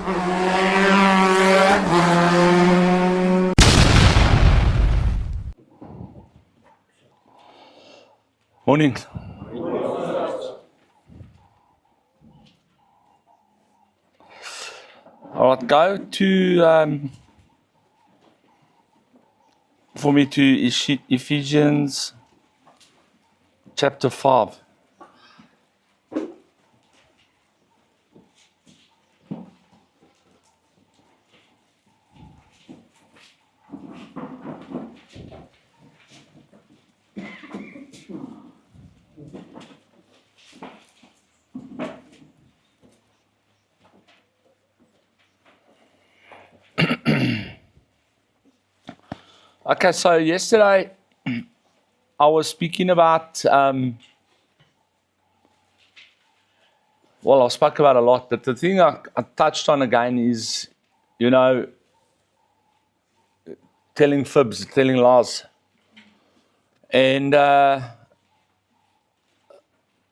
Morning. All right, go to for me to Ephesians chapter 5. Okay, so yesterday I was speaking about, I spoke about a lot, but the thing I touched on again is, telling fibs, telling lies. And I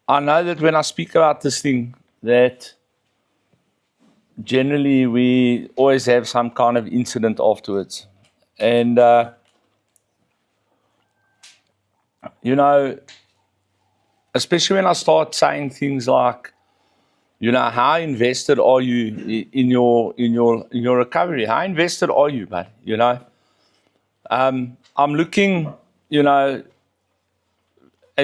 know that when I speak about this thing, that generally we always have some kind of incident afterwards. And, especially when I start saying things like, how invested are you in your recovery? How invested are you, bud? I'm looking, as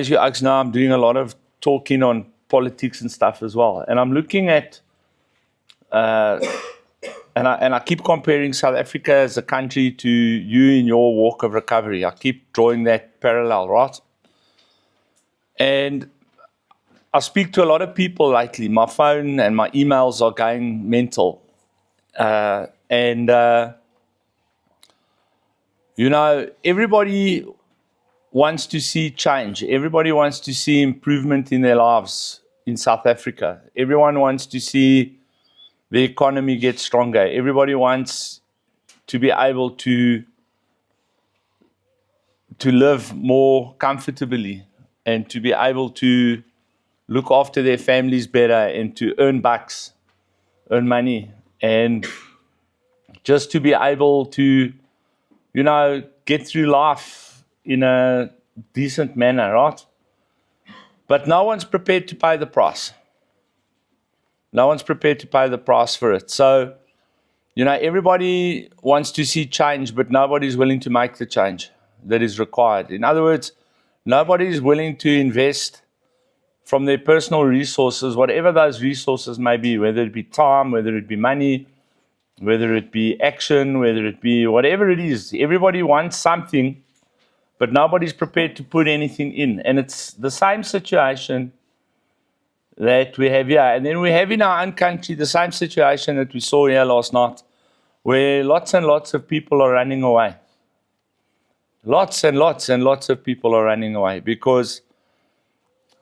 you ask now, I'm doing a lot of talking on politics and stuff as well. And I'm looking at, and I keep comparing South Africa as a country to you in your walk of recovery. I keep drawing that parallel, right? And I speak to a lot of people lately. My phone and my emails are going mental. Everybody wants to see change. Everybody wants to see improvement in their lives in South Africa. Everyone wants to see the economy get stronger. Everybody wants to be able to live more comfortably and to be able to look after their families better and to earn bucks, earn money, and just to be able to, get through life in a decent manner, right? But no one's prepared to pay the price. No one's prepared to pay the price for it. So, everybody wants to see change, but nobody's willing to make the change that is required. In other words, nobody is willing to invest from their personal resources, whatever those resources may be, whether it be time, whether it be money, whether it be action, whether it be whatever it is. Everybody wants something, but nobody's prepared to put anything in. And it's the same situation that we have here. And then we have in our own country the same situation that we saw here last night, where lots and lots of people are running away. Lots and lots and lots of people are running away because,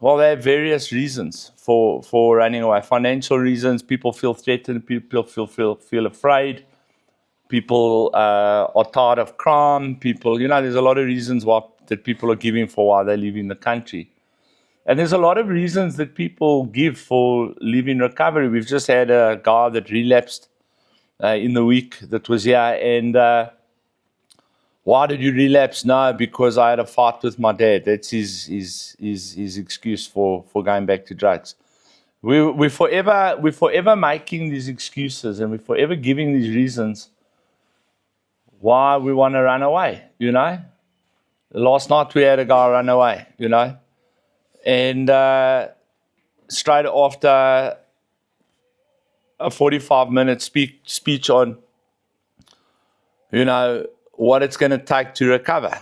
they have various reasons for running away. Financial reasons, people feel threatened, people feel afraid, people are tired of crime, people, there's a lot of reasons that people are giving for why they're leaving the country. And there's a lot of reasons that people give for leaving recovery. We've just had a guy that relapsed in the week that was here, and why did you relapse? No, because I had a fight with my dad. That's his excuse for going back to drugs. We're forever making these excuses, and we're forever giving these reasons why we want to run away, Last night we had a guy run away, and straight after a 45-minute speech on, what it's going to take to recover,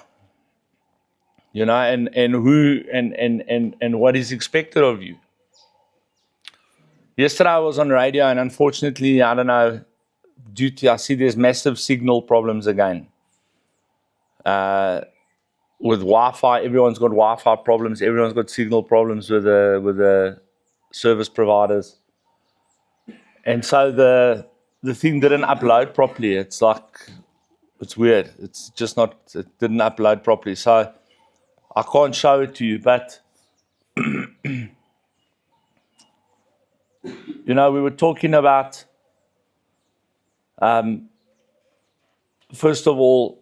and who and what is expected of you. Yesterday I was on radio, and unfortunately, I don't know, I see there's massive signal problems again. With Wi-Fi, everyone's got Wi-Fi problems. Everyone's got signal problems with the service providers, and so the thing didn't upload properly. It's weird. It's just not. It didn't upload properly, so I can't show it to you. But we were talking about First of all,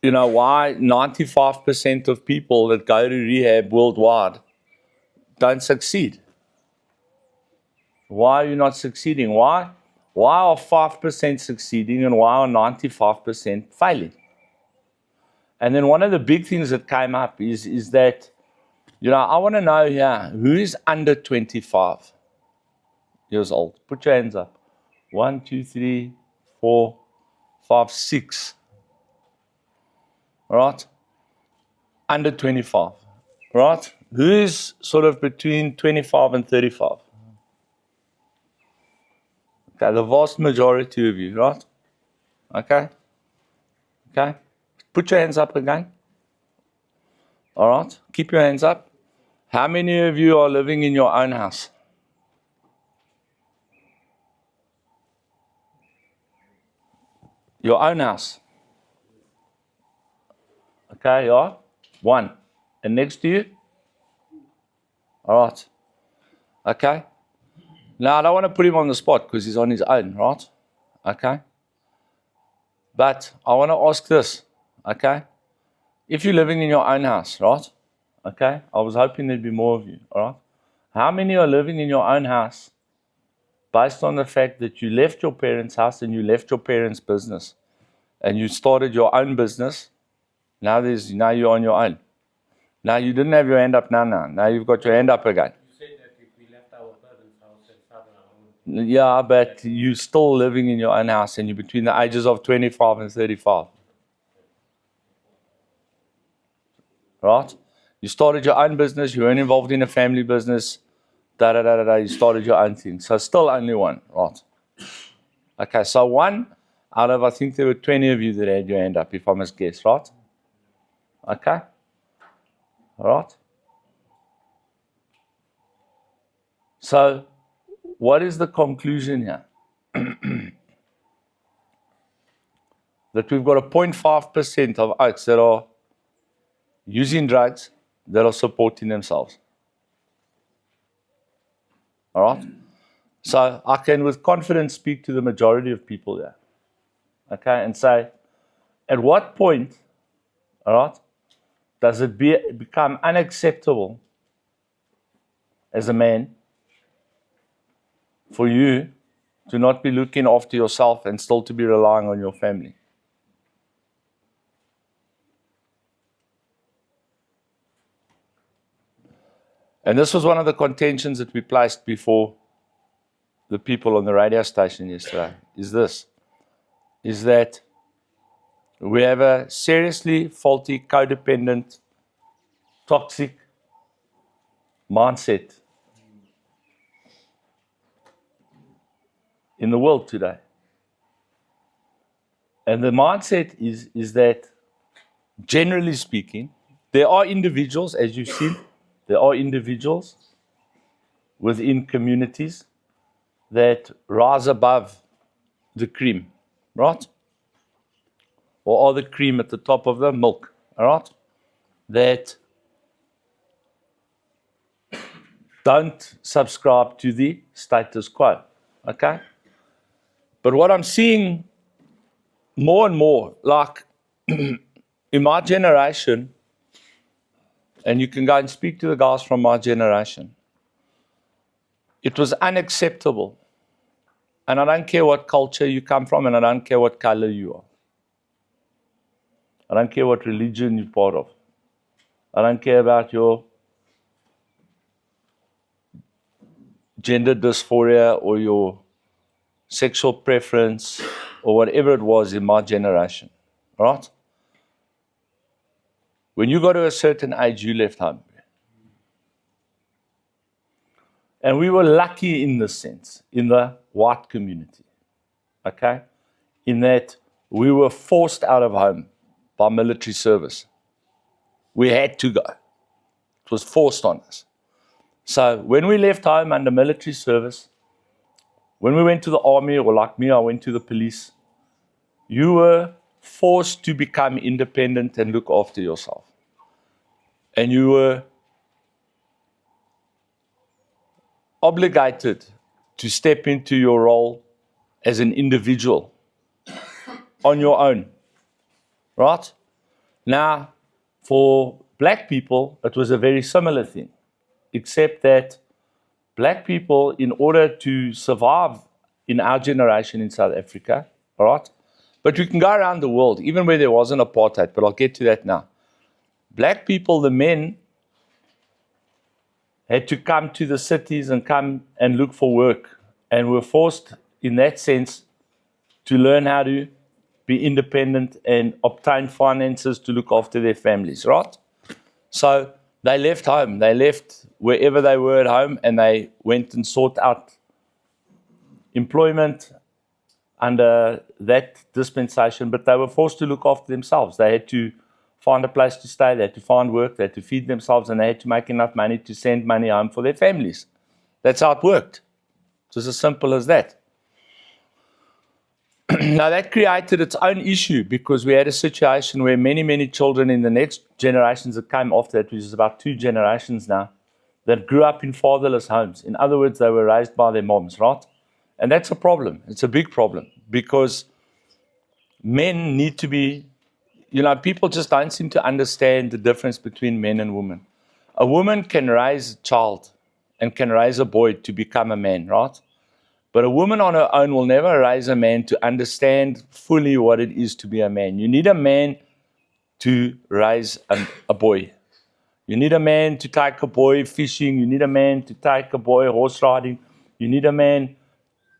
why 95% of people that go to rehab worldwide don't succeed? Why are you not succeeding? Why are 5% succeeding and why are 95% failing? And then one of the big things that came up is that, I want to know here, who is under 25 years old? Put your hands up. 1, 2, 3, 4, 5, 6. All right? Under 25. Right? Who is sort of between 25 and 35? Okay, the vast majority of you, right? Okay? Okay? Put your hands up again. All right? Keep your hands up. How many of you are living in your own house? Your own house. Okay, yeah? 1. And next to you? All right. Okay? Now, I don't want to put him on the spot because he's on his own, right? Okay? But I want to ask this, okay? If you're living in your own house, right? Okay? I was hoping there'd be more of you, all right? How many are living in your own house based on the fact that you left your parents' house and you left your parents' business and you started your own business? Now you're on your own. Now you didn't have your hand up now. Now you've got your hand up again. You said that if we left our parents' house and started our own. Yeah, but you're still living in your own house and you're between the ages of 25 and 35. Right? You started your own business, you weren't involved in a family business, you started your own thing. So still only one, right? Okay, so 1 out of, I think there were 20 of you that had your hand up, if I must guess, right? Okay? All right? So, what is the conclusion here? That we've got a 0.5% of oaks that are using drugs that are supporting themselves. All right? So I can with confidence speak to the majority of people there. Okay? And say, at what point, all right, does it become unacceptable as a man for you to not be looking after yourself and still to be relying on your family? And this was one of the contentions that we placed before the people on the radio station yesterday, is that we have a seriously faulty, codependent, toxic mindset in the world today. And the mindset is that, generally speaking, there are individuals, as you've seen, there are individuals within communities that rise above the cream, right? Or are the cream at the top of the milk, all right? That don't subscribe to the status quo, okay? But what I'm seeing more and more, like in my generation, and you can go and speak to the guys from my generation, it was unacceptable. And I don't care what culture you come from, and I don't care what color you are. I don't care what religion you're part of. I don't care about your gender dysphoria or your sexual preference or whatever it was in my generation, right? When you got to a certain age, you left home. And we were lucky in this sense, in the white community, okay? In that we were forced out of home by military service. We had to go. It was forced on us. So when we left home under military service, when we went to the army, or like me, I went to the police, you were forced to become independent and look after yourself. And you were obligated to step into your role as an individual on your own, right? Now, for black people, it was a very similar thing, except that black people, in order to survive in our generation in South Africa, all right? But we can go around the world, even where there wasn't apartheid, but I'll get to that now. Black people, the men, had to come to the cities and come and look for work, and were forced, in that sense, to learn how to be independent and obtain finances to look after their families, right? So they left home. They left wherever they were at home, and they went and sought out employment under that dispensation, but they were forced to look after themselves. They had to find a place to stay, they had to find work, they had to feed themselves, and they had to make enough money to send money home for their families. That's how it worked. It was as simple as that. Now that created its own issue, because we had a situation where many children in the next generations that came after that, which is about 2 generations now, that grew up in fatherless homes. In other words, they were raised by their moms, right? And that's a problem. It's a big problem, because men need to be, people just don't seem to understand the difference between men and women. A woman can raise a child and can raise a boy to become a man, right? But a woman on her own will never raise a man to understand fully what it is to be a man. You need a man to raise a boy. You need a man to take a boy fishing. You need a man to take a boy horse riding. You need a man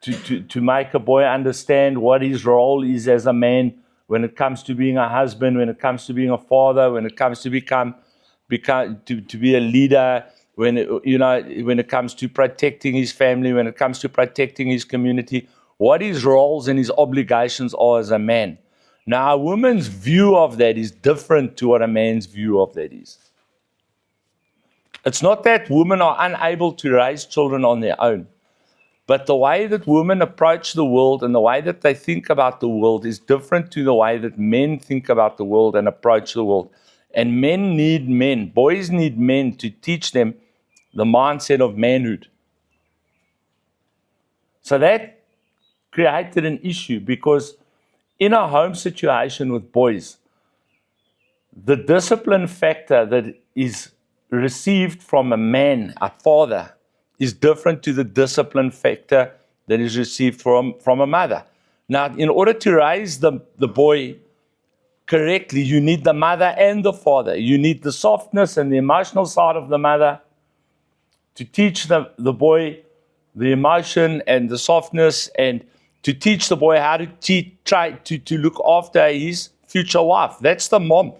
to make a boy understand what his role is as a man when it comes to being a husband, when it comes to being a father, when it comes to to be a leader, when it comes to protecting his family, when it comes to protecting his community, what his roles and his obligations are as a man. Now, a woman's view of that is different to what a man's view of that is. It's not that women are unable to raise children on their own, but the way that women approach the world and the way that they think about the world is different to the way that men think about the world and approach the world. And men need men, boys need men to teach them the mindset of manhood. So that created an issue, because in a home situation with boys, the discipline factor that is received from a man, a father, is different to the discipline factor that is received from a mother. Now, in order to raise the boy correctly, you need the mother and the father. You need the softness and the emotional side of the mother to teach the boy the emotion and the softness, and to teach the boy how to try to look after his future wife. That's the mom.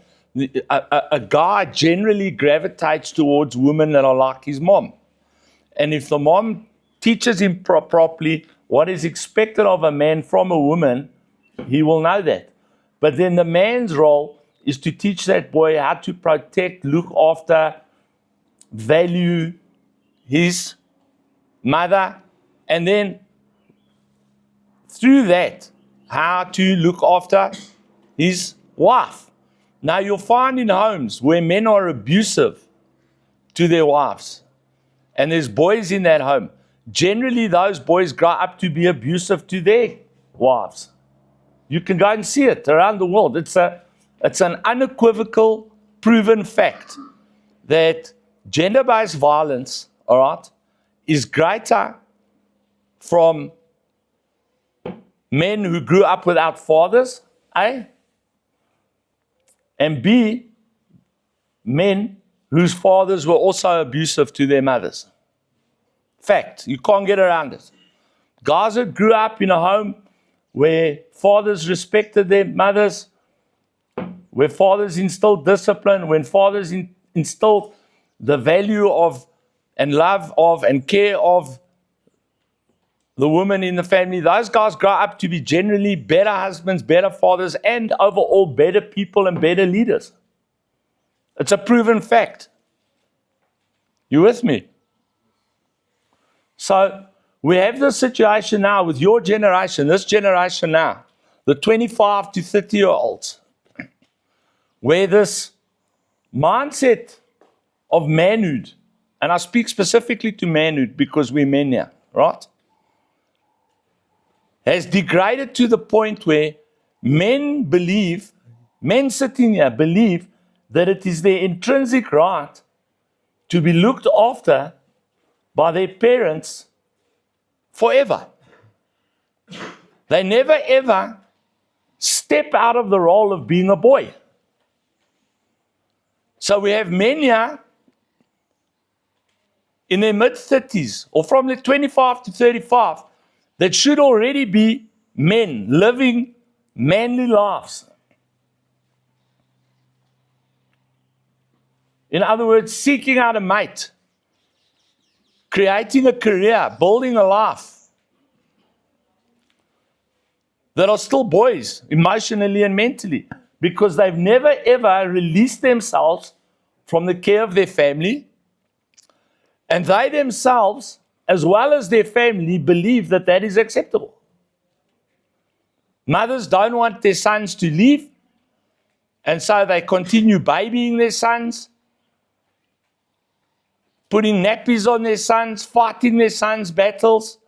A guy generally gravitates towards women that are like his mom. And if the mom teaches him properly what is expected of a man from a woman, he will know that. But then the man's role is to teach that boy how to protect, look after, value his mother, and then through that, how to look after his wife. Now, you'll find in homes where men are abusive to their wives, and there's boys in that home, generally those boys grow up to be abusive to their wives. You can go and see it around the world. It's an unequivocal, proven fact that gender-based violence, all right, is greater from men who grew up without fathers, A, and B, men whose fathers were also abusive to their mothers. Fact, you can't get around it. Guys that grew up in a home where fathers respected their mothers, where fathers instilled discipline, when fathers instilled the value of and love of and care of the woman in the family, those guys grow up to be generally better husbands, better fathers, and overall better people and better leaders. It's a proven fact. You with me? So we have this situation now with your generation, this generation now, the 25 to 30-year-olds, where this mindset of manhood, and I speak specifically to manhood because we're men here, right? has degraded to the point where men sitting here believe that it is their intrinsic right to be looked after by their parents forever. They never ever step out of the role of being a boy. So we have men here in their mid-30s, or from the 25 to 35, that should already be men living manly lives. In other words, seeking out a mate, creating a career, building a life, that are still boys, emotionally and mentally, because they've never ever released themselves from the care of their family, and they themselves, as well as their family, believe that that is acceptable. Mothers don't want their sons to leave, and so they continue babying their sons, putting nappies on their sons, fighting their sons' battles.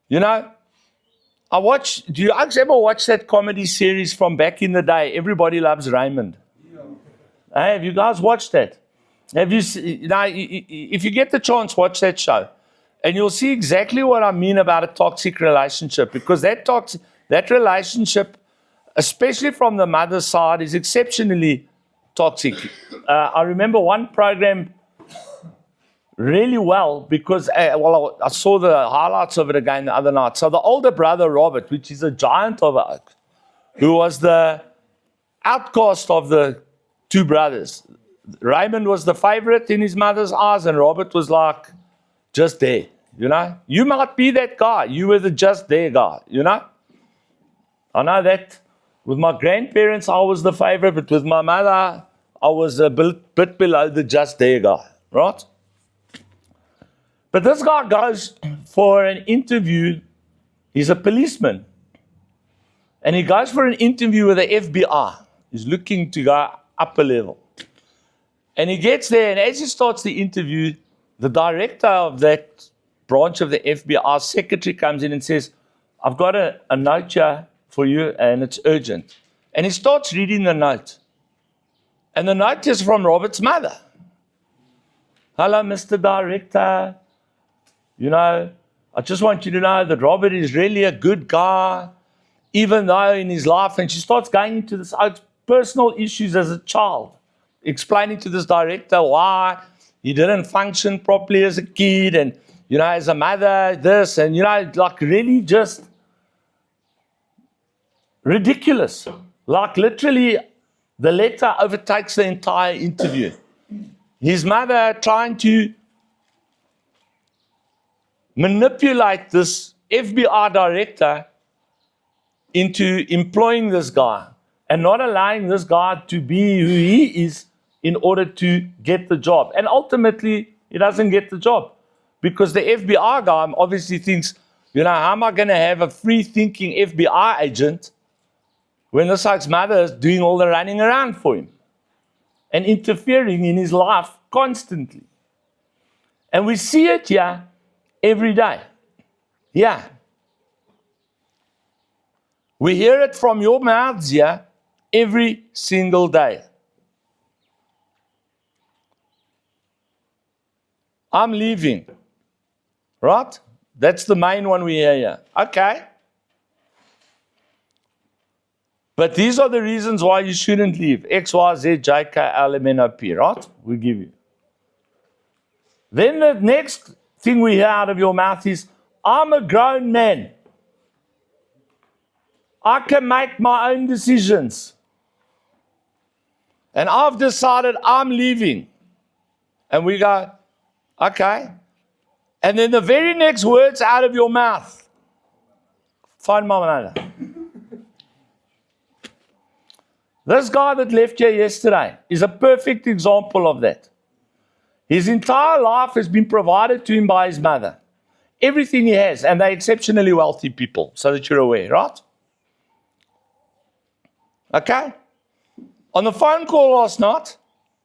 You know, do you guys ever watch that comedy series from back in the day, Everybody Loves Raymond? Yeah. Hey, have you guys watched that? Have you? If you get the chance, watch that show, and you'll see exactly what I mean about a toxic relationship. Because that relationship, especially from the mother's side, is exceptionally toxic. I remember one program really well because I saw the highlights of it again the other night. So the older brother, Robert, which is a giant of an oak, who was the outcast of the two brothers. Raymond was the favorite in his mother's eyes, and Robert was like just there, you know. You might be that guy. You were the just there guy, you know. I know that with my grandparents, I was the favorite, but with my mother, I was a bit below the just there guy, right? But this guy goes for an interview. He's a policeman. And he goes for an interview with the FBI. He's looking to go up a level. And he gets there, and as he starts the interview, the director of that branch of the FBI, secretary, comes in and says, I've got a note here for you, and it's urgent. And he starts reading the note. And the note is from Robert's mother. Hello, Mr. Director. You know, I just want you to know that Robert is really a good guy, even though in his life, and she starts going into this personal issues as a child, explaining to this director why he didn't function properly as a kid, and, you know, as a mother, this, and, you know, like really just ridiculous. Like literally, the letter overtakes the entire interview. His mother trying to manipulate this FBI director into employing this guy and not allowing this guy to be who he is in order to get the job. And ultimately, he doesn't get the job because the FBI guy obviously thinks, you know, how am I going to have a free-thinking FBI agent when this guy's mother is doing all the running around for him and interfering in his life constantly? And we see it here every day. Yeah. We hear it from your mouths here every single day. I'm leaving. Right? That's the main one we hear here. Okay. But these are the reasons why you shouldn't leave. X, Y, Z, J, K, L, M, N, O, P. Right? We give you. Then the next thing we hear out of your mouth is, I'm a grown man. I can make my own decisions. And I've decided I'm leaving. And we go, okay. And then the very next words out of your mouth, find my mother. This guy that left here yesterday is a perfect example of that. His entire life has been provided to him by his mother. Everything he has, and they're exceptionally wealthy people, so that you're aware, right? Okay? On the phone call last night,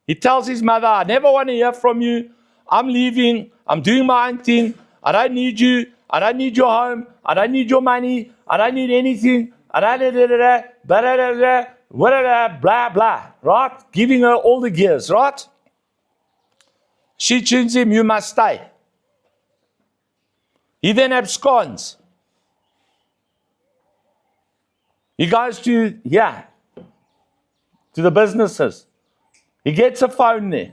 he tells his mother, I never want to hear from you. I'm leaving. I'm doing my own thing. I don't need you. I don't need your home. I don't need your money. I don't need anything. I don't blah, blah, right? Giving her all the gears, right? She tunes him, you must stay. He then absconds. He goes to the businesses. He gets a phone there.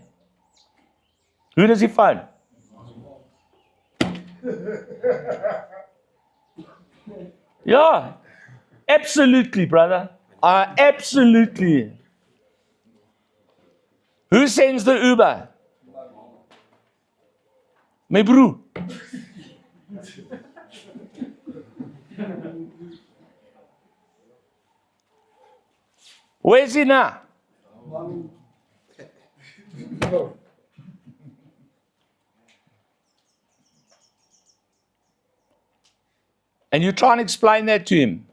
Who does he phone? Yeah, absolutely, brother. Absolutely. Who sends the Uber? My bro. Where's he now? And you try and explain that to him.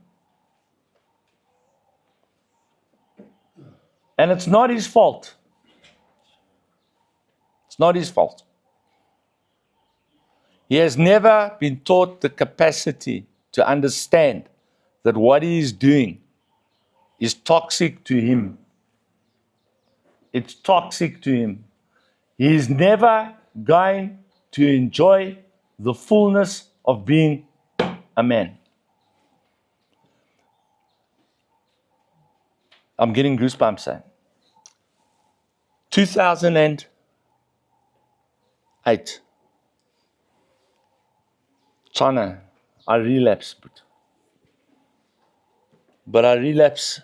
And it's not his fault. It's not his fault. He has never been taught the capacity to understand that what he is doing is toxic to him. It's toxic to him. He is never going to enjoy the fullness of being a man. I'm getting goosebumps. 2008, China, I relapsed. But I relapse,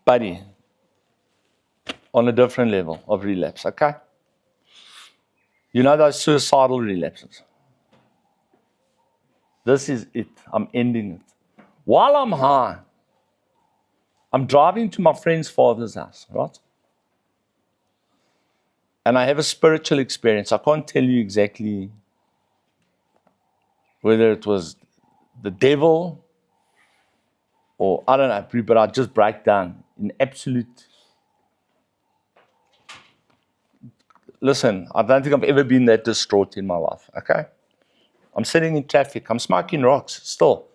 buddy, on a different level of relapse, okay? You know those suicidal relapses? This is it. I'm ending it. While I'm high, I'm driving to my friend's father's house, right? And I have a spiritual experience. I can't tell you exactly whether it was the devil or I don't know, but I just break down in absolute. Listen, I don't think I've ever been that distraught in my life, okay? I'm sitting in traffic. I'm smoking rocks still.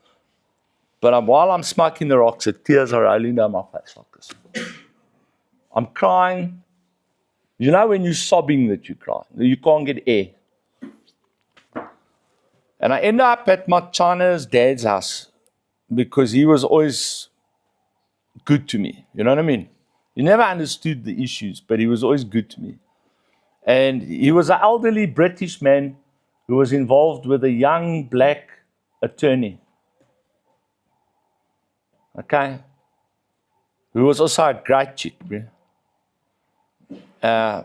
But while I'm smoking the rocks, the tears are rolling down my face like this. I'm crying. You know when you're sobbing that you cry. You can't get air. And I end up at my China's dad's house because he was always good to me. You know what I mean? He never understood the issues, but he was always good to me. And he was an elderly British man who was involved with a young black attorney. Okay? Who was also a great chick. I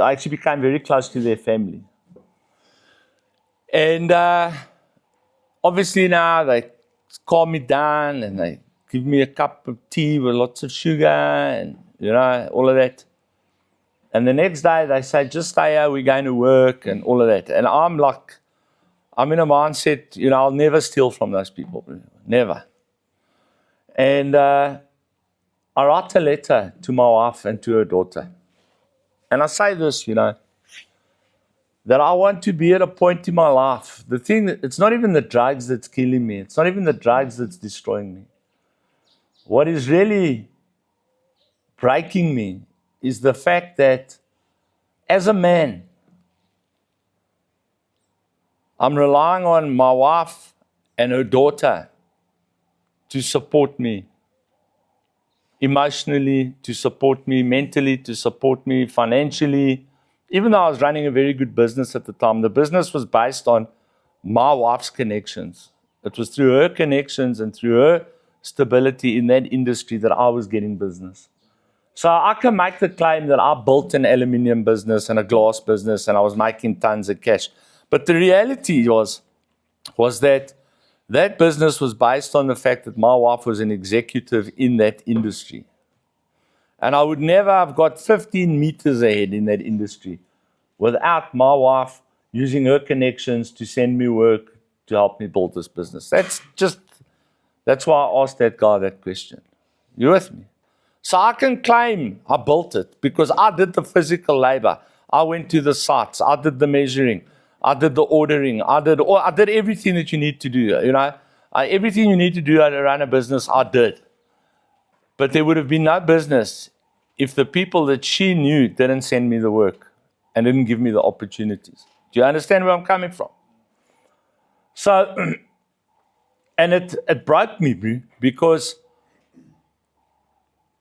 actually became very close to their family. And obviously now they calm me down and they give me a cup of tea with lots of sugar and, you know, all of that. And the next day they say, just stay here, we're going to work and all of that. And I'm in a mindset, you know, I'll never steal from those people. Never. And I write a letter to my wife and to her daughter. And I say this, you know, that I want to be at a point in my life. The thing that it's not even the drugs that's killing me. It's not even the drugs that's destroying me. What is really breaking me is the fact that as a man, I'm relying on my wife and her daughter to support me emotionally, to support me mentally, to support me financially. Even though I was running a very good business at the time, the business was based on my wife's connections. It was through her connections and through her stability in that industry that I was getting business. So I can make the claim that I built an aluminium business and a glass business and I was making tons of cash. But the reality was that that business was based on the fact that my wife was an executive in that industry. And I would never have got 15 meters ahead in that industry without my wife using her connections to send me work to help me build this business. That's why I asked that guy that question. You with me? So I can claim I built it because I did the physical labor. I went to the sites. I did the measuring. I did the ordering. I did everything that you need to do. Everything you need to do to run a business, I did. But there would have been no business if the people that she knew didn't send me the work and didn't give me the opportunities. Do you understand where I'm coming from? So, and it broke me because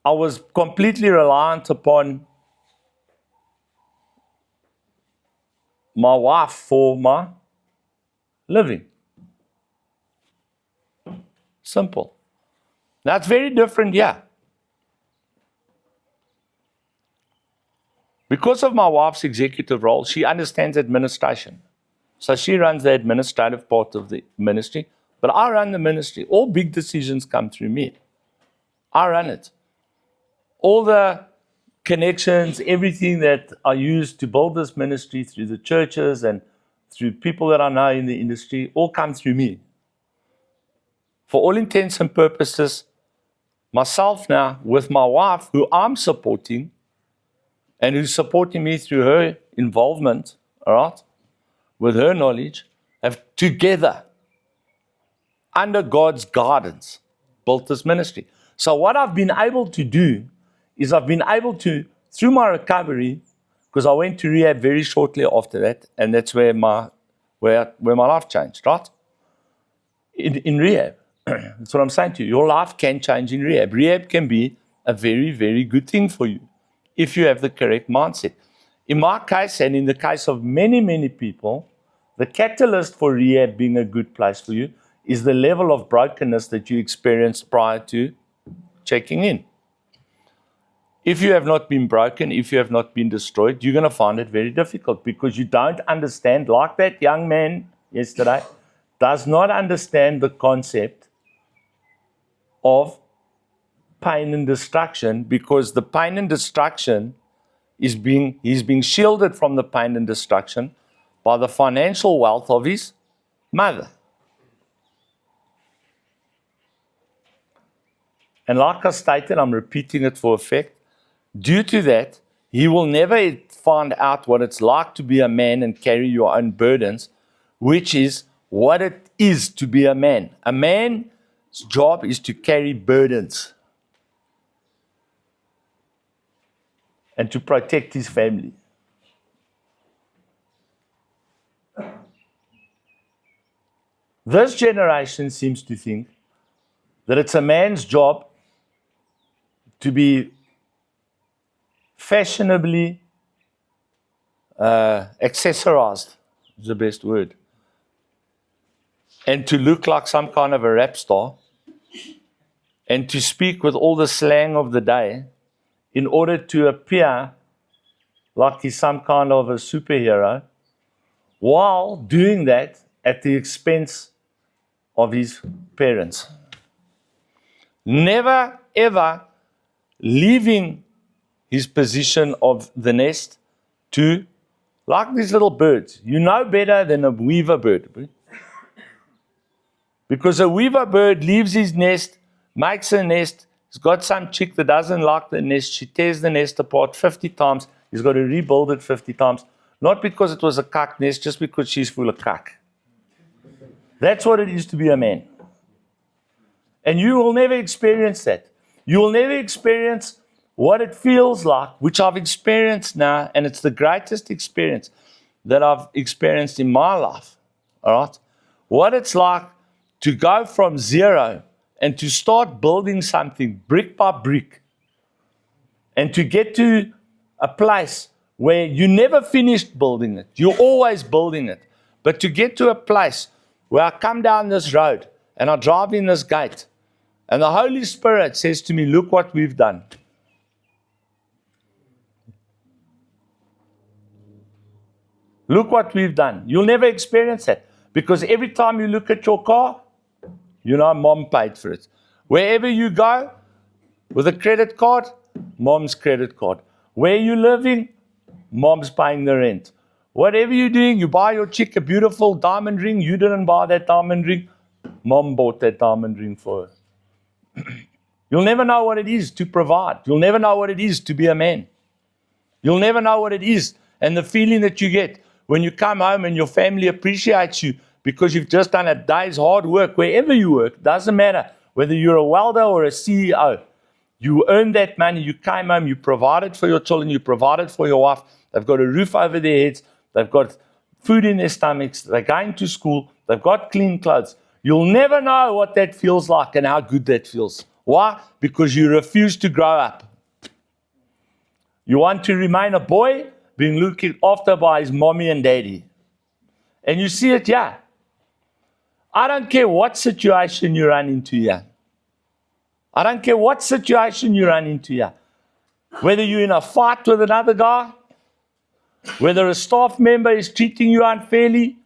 I was completely reliant upon my wife for my living. Simple. That's very different here. Because of my wife's executive role, she understands administration. So she runs the administrative part of the ministry, but I run the ministry. All big decisions come through me. I run it. All the connections, everything that I use to build this ministry through the churches and through people that I know in the industry, all come through me. For all intents and purposes, myself now with my wife, who I'm supporting, and who's supporting me through her involvement, all right, with her knowledge, have together, under God's guidance, built this ministry. So what I've been able to do is I've been able to, through my recovery, because I went to rehab very shortly after that, and that's where my life changed, right? In rehab. That's what I'm saying to you. Your life can change in rehab. Rehab can be a very, very good thing for you if you have the correct mindset. In my case, and in the case of many, many people, the catalyst for rehab being a good place for you is the level of brokenness that you experienced prior to checking in. If you have not been broken, if you have not been destroyed, you're going to find it very difficult because you don't understand, like that young man yesterday, does not understand the concept of pain and destruction, because the pain and destruction he's being shielded from the pain and destruction by the financial wealth of his mother. And like I stated, I'm repeating it for effect, due to that, he will never find out what it's like to be a man and carry your own burdens, which is what it is to be a man. A man's job is to carry burdens and to protect his family. This generation seems to think that it's a man's job to be fashionably accessorized, is the best word, and to look like some kind of a rap star, and to speak with all the slang of the day in order to appear like he's some kind of a superhero, while doing that at the expense of his parents. Never, ever leaving his position of the nest to, like these little birds. You know better than a weaver bird. Because a weaver bird leaves his nest, makes a nest, he's got some chick that doesn't like the nest, she tears the nest apart 50 times, he's got to rebuild it 50 times, not because it was a cuck nest, just because she's full of cuck. That's what it is to be a man. And you will never experience that. You will never experience what it feels like, which I've experienced now, and it's the greatest experience that I've experienced in my life, all right? What it's like to go from zero and to start building something brick by brick, and to get to a place where you never finished building it. You're always building it. But to get to a place where I come down this road and I drive in this gate, and the Holy Spirit says to me, look what we've done. Look what we've done. You'll never experience that. Because every time you look at your car, you know mom paid for it. Wherever you go with a credit card, mom's credit card. Where you living, mom's paying the rent. Whatever you're doing, you buy your chick a beautiful diamond ring. You didn't buy that diamond ring. Mom bought that diamond ring for her. You'll never know what it is to provide. You'll never know what it is to be a man. You'll never know what it is and the feeling that you get when you come home and your family appreciates you because you've just done a day's hard work, wherever you work, doesn't matter, whether you're a welder or a CEO, you earned that money, you came home, you provided for your children, you provided for your wife, they've got a roof over their heads, they've got food in their stomachs, they're going to school, they've got clean clothes. You'll never know what that feels like and how good that feels. Why? Because you refuse to grow up. You want to remain a boy being looked after by his mommy and daddy. And you see it here. I don't care what situation you run into here. I don't care what situation you run into here. Whether you're in a fight with another guy, whether a staff member is treating you unfairly,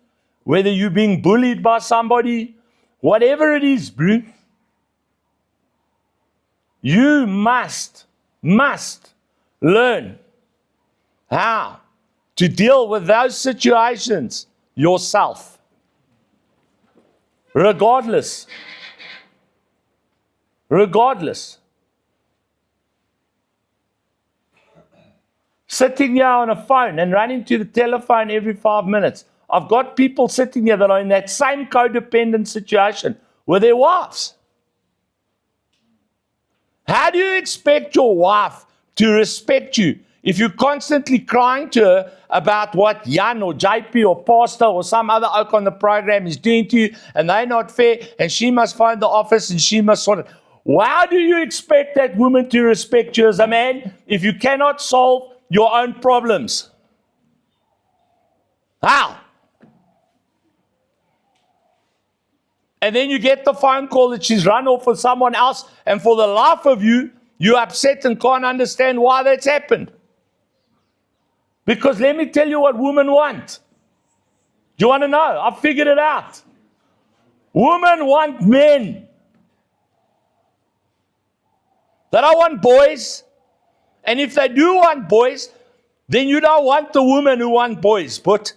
whether you're being bullied by somebody, whatever it is, bro, you must learn how to deal with those situations yourself. Regardless. Sitting here on a phone and running to the telephone every 5 minutes. I've got people sitting here that are in that same codependent situation with their wives. How do you expect your wife to respect you if you're constantly crying to her about what Jan or JP or Pastor or some other oak on the program is doing to you and they're not fair and she must find the office and she must sort it? How do you expect that woman to respect you as a man if you cannot solve your own problems? How? And then you get the phone call that she's run off with someone else, and for the life of you, you're upset and can't understand why that's happened. Because let me tell you what women want. Do you want to know? I've figured it out. Women want men. They don't want boys. And if they do want boys, then you don't want the women who want boys, but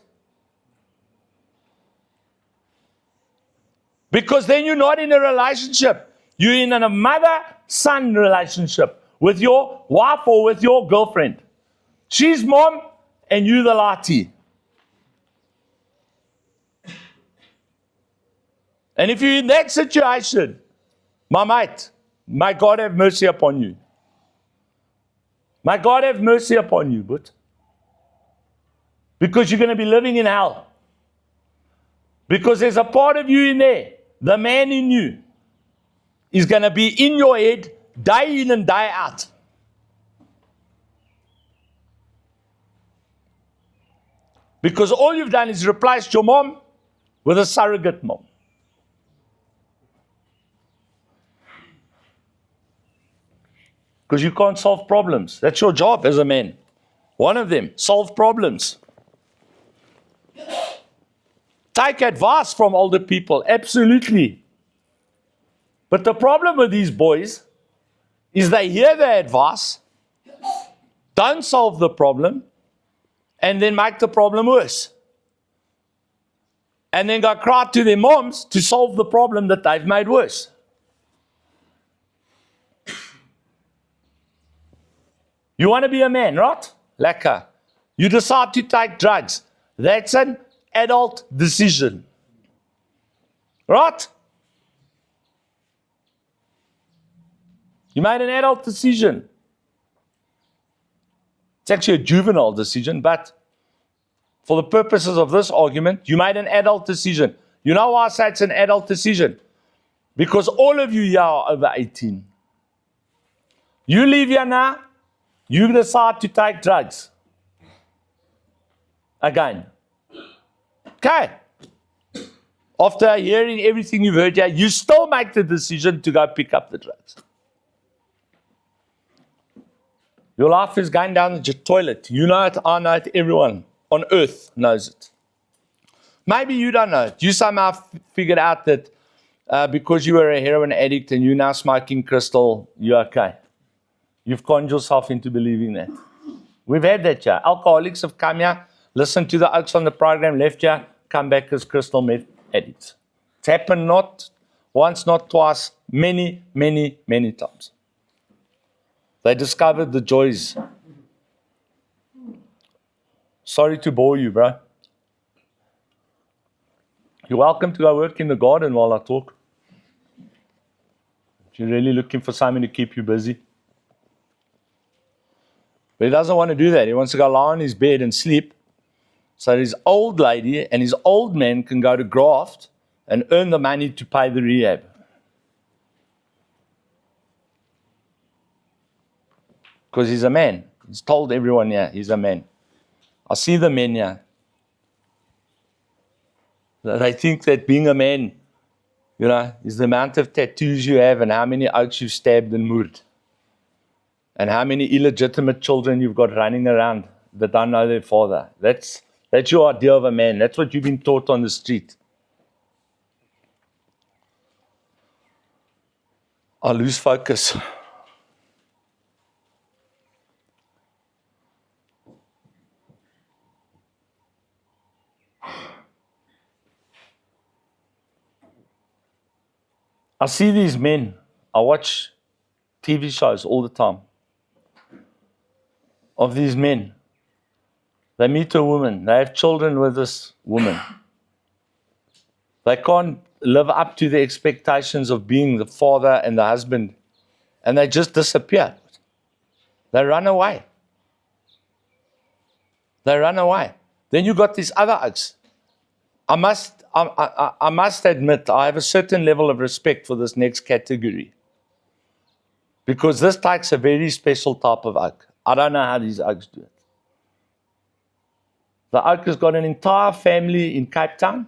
because then you're not in a relationship. You're in a mother-son relationship with your wife or with your girlfriend. She's mom and you the latte. And if you're in that situation, my mate, may God have mercy upon you. May God have mercy upon you, but because you're going to be living in hell. Because there's a part of you in there, the man in you, is going to be in your head day in and day out. Because all you've done is replaced your mom with a surrogate mom. Because you can't solve problems. That's your job as a man. One of them, solve problems. Take advice from older people, absolutely. But the problem with these boys is they hear the advice, don't solve the problem, and then make the problem worse. And then go cry to their moms to solve the problem that they've made worse. You want to be a man, right? Lekker. You decide to take drugs. That's an adult decision. Right? You made an adult decision. It's actually a juvenile decision, but for the purposes of this argument, you made an adult decision. You know why I say it's an adult decision? Because all of you here are over 18. You leave here now, you decide to take drugs. Again. Okay. After hearing everything you've heard here, you still make the decision to go pick up the drugs. Your life is going down the toilet. You know it, I know it, everyone on earth knows it. Maybe you don't know it. You somehow figured out that because you were a heroin addict and you're now smoking crystal, you're okay. You've conned yourself into believing that. We've had that here. Alcoholics have come here, listened to the oaks on the program, left here, come back as crystal meth addicts. It's happened not once, not twice, many, many, many times. They discovered the joys. Sorry to bore you, bro. You're welcome to go work in the garden while I talk. If you're really looking for something to keep you busy. But he doesn't want to do that. He wants to go lie on his bed and sleep. So his old lady and his old man can go to graft and earn the money to pay the rehab. Because he's a man. He's told everyone here he's a man. I see the men here. They think that being a man, is the amount of tattoos you have and how many oaks you've stabbed and murdered. And how many illegitimate children you've got running around that don't know their father. That's your idea of a man. That's what you've been taught on the street. I lose focus. I see these men. I watch TV shows all the time of these men. They meet a woman. They have children with this woman. They can't live up to the expectations of being the father and the husband. And they just disappear. They run away. They run away. Then you got these other oaks. I must admit, I have a certain level of respect for this next category. Because this takes a very special type of oak. I don't know how these oaks do it. The oak has got an entire family in Cape Town.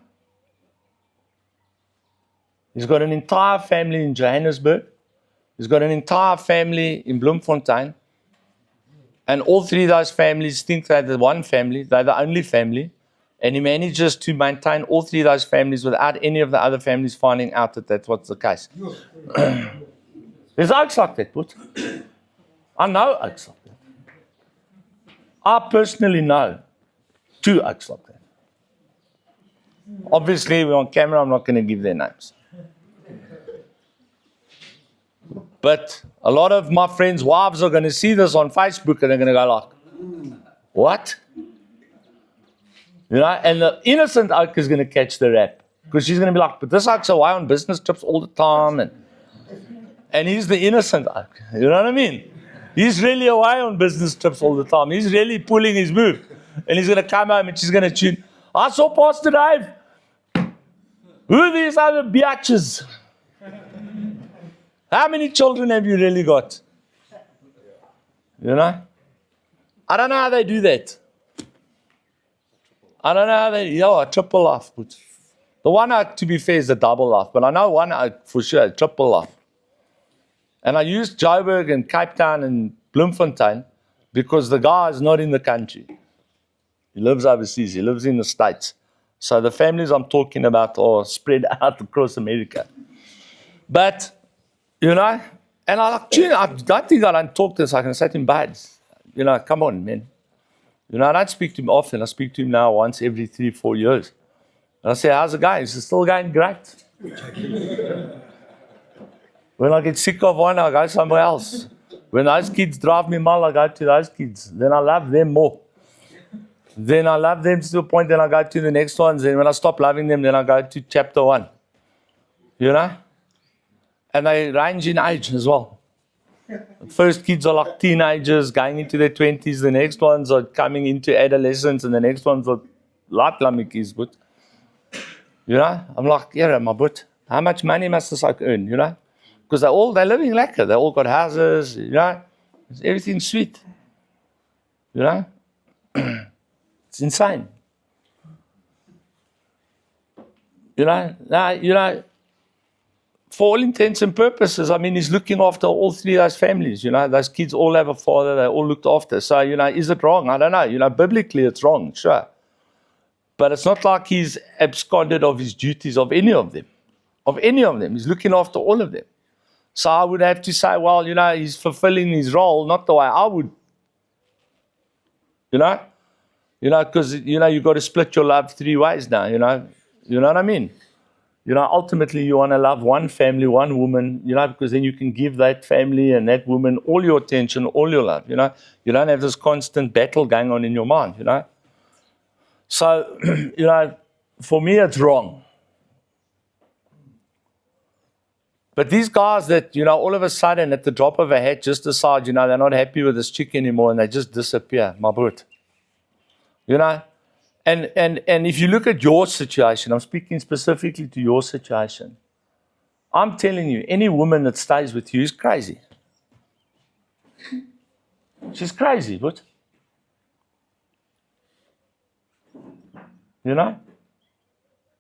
He's got an entire family in Johannesburg. He's got an entire family in Bloemfontein. And all three of those families think they're the one family, they're the only family. And he manages to maintain all three of those families without any of the other families finding out that that's what's the case. There's oaks like that, but I know oaks like that. I personally know 2 oaks like that. Obviously, we're on camera, I'm not going to give their names. But a lot of my friends' wives are going to see this on Facebook and they're going to go like, what? And the innocent oak is going to catch the rap. Because she's going to be like, but this oak's away on business trips all the time. And he's the innocent oak. You know what I mean? He's really away on business trips all the time. He's really pulling his move. And he's going to come home and she's going to tune, I saw Pastor Dave. Who are these other biatches? How many children have you really got? I don't know how they do that. I don't know how they, a triple life. But the one oak, to be fair, is a double life. But I know one oak for sure, a triple life. And I used Joburg and Cape Town and Bloemfontein because the guy is not in the country. He lives overseas. He lives in the States. So the families I'm talking about are spread out across America. But, and I don't think I don't talk this. I can say to him, bad. Come on, man. I don't speak to him often. I speak to him now once every 3-4 years. And I say, how's it going? He's still going great. When I get sick of one, I go somewhere else. When those kids drive me mal, I go to those kids. Then I love them more. Then I love them to the point, then I go to the next ones. And when I stop loving them, then I go to chapter 1. And they range in age as well. The first kids are like teenagers going into their 20s. The next ones are coming into adolescence. And the next ones are like kids. But, I'm like, yeah, my butt. How much money must this like earn, Because they're living lekker. They all got houses, Everything's sweet. It's insane. For all intents and purposes, he's looking after all three of those families. Those kids all have a father, they're all looked after. So, is it wrong? I don't know. Biblically it's wrong, sure. But it's not like he's absconded of his duties of any of them. Of any of them. He's looking after all of them. So I would have to say, well, he's fulfilling his role, not the way I would. Because, you've got to split your love 3 ways now, You know what I mean? Ultimately you want to love one family, one woman, because then you can give that family and that woman all your attention, all your love, You don't have this constant battle going on in your mind, So, for me it's wrong. But these guys that, all of a sudden at the drop of a hat just decide, they're not happy with this chick anymore and they just disappear, my brute. And if you look at your situation, I'm speaking specifically to your situation. I'm telling you, any woman that stays with you is crazy. She's crazy, but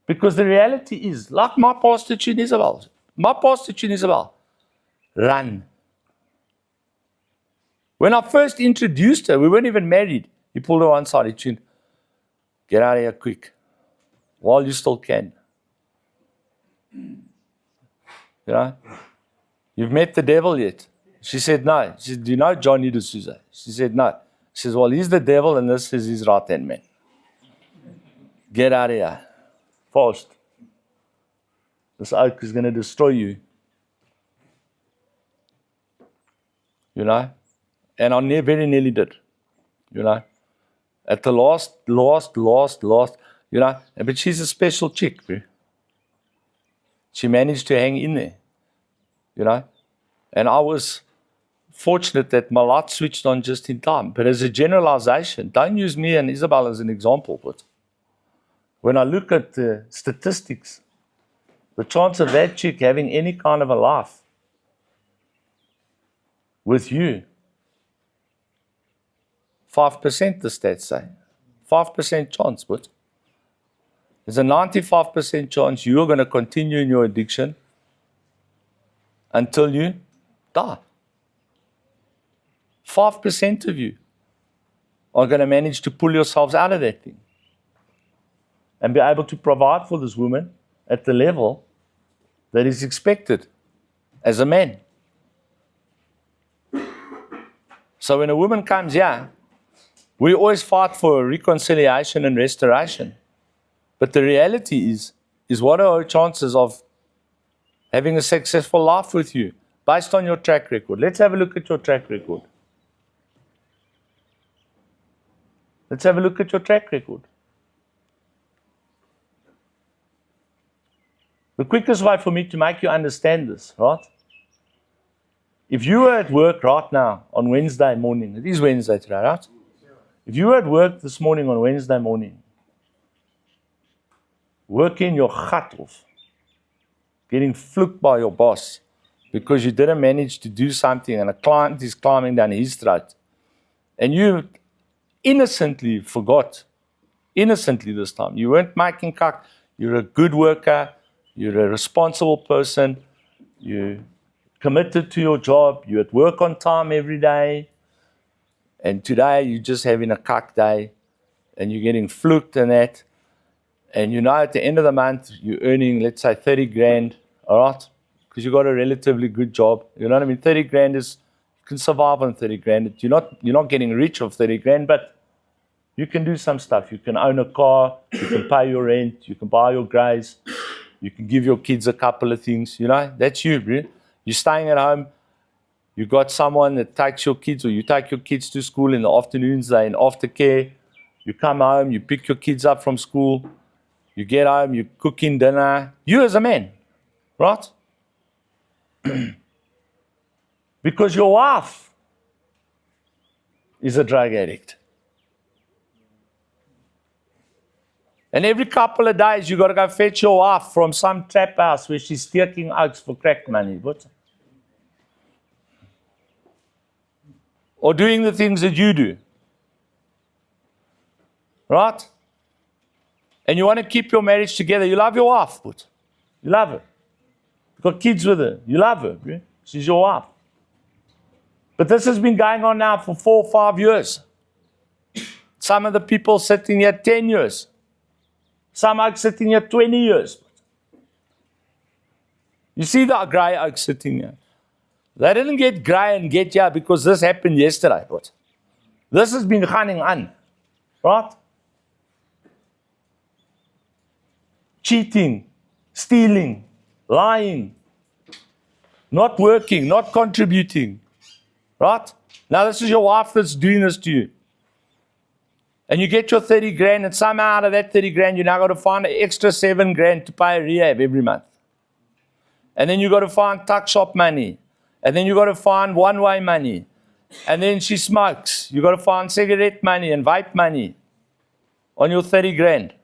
because the reality is, like my pastor to Isabel, run. When I first introduced her, we weren't even married. He pulled her one side, he tuned, get out of here quick, while you still can. You've met the devil yet? She said, no. She said, do you know Johnny D'Souza? She said, no. She says, well, he's the devil and this is his right-hand man. Get out of here. Fast. This oak is going to destroy you. And I very nearly did. At the last. But she's a special chick, bro. She managed to hang in there. And I was fortunate that my light switched on just in time. But as a generalization, don't use me and Isabel as an example. But when I look at the statistics, the chance of that chick having any kind of a life with you, 5% the stats say. 5% chance, but there's a 95% chance you're going to continue in your addiction until you die. 5% of you are going to manage to pull yourselves out of that thing and be able to provide for this woman at the level that is expected as a man. So when a woman comes here, we always fight for reconciliation and restoration. But the reality is what are our chances of having a successful life with you based on your track record? Let's have a look at your track record. Let's have a look at your track record. The quickest way for me to make you understand this, right? If you were at work right now on Wednesday morning, it is Wednesday today, right? If you were at work this morning on Wednesday morning, working your gut off, getting fluked by your boss because you didn't manage to do something and a client is climbing down his throat, and you innocently forgot, innocently this time, you weren't making kak, you're a good worker, you're a responsible person, you committed to your job, you're at work on time every day, and today you're just having a kak day, and you're getting fluked and that, and at the end of the month, you're earning, let's say, 30 grand, all right? Because you got a relatively good job. You know what I mean? 30 grand is, you can survive on 30 grand. You're not getting rich off 30 grand, but you can do some stuff. You can own a car, you can pay your rent, you can buy your graze, you can give your kids a couple of things, that's you, bro. You're staying at home, you got someone that takes your kids, or you take your kids to school in the afternoons, they're in aftercare, you come home, you pick your kids up from school, you get home, you cooking dinner, you as a man, right? Because your wife is a drug addict. And every couple of days, you got to go fetch your wife from some trap house where she's stealing oats for crack money. What? Or doing the things that you do. Right? And you want to keep your marriage together. You love your wife, but you love her. You've got kids with her. You love her. Yeah? She's your wife. But this has been going on now for 4 or 5 years. Some of the people sitting here 10 years. Some oaks sitting here 20 years. You see the grey oaks sitting here. They didn't get grey and get here because this happened yesterday. But this has been running on. Right? Cheating, stealing, lying, not working, not contributing. Right? Now this is your wife that's doing this to you. And you get your 30 grand, and somehow out of that 30 grand, you now got to find an extra 7 grand to pay a rehab every month. And then you got to find tuck shop money. And then you got to find one-way money. And then she smokes. You got to find cigarette money and vape money on your 30 grand.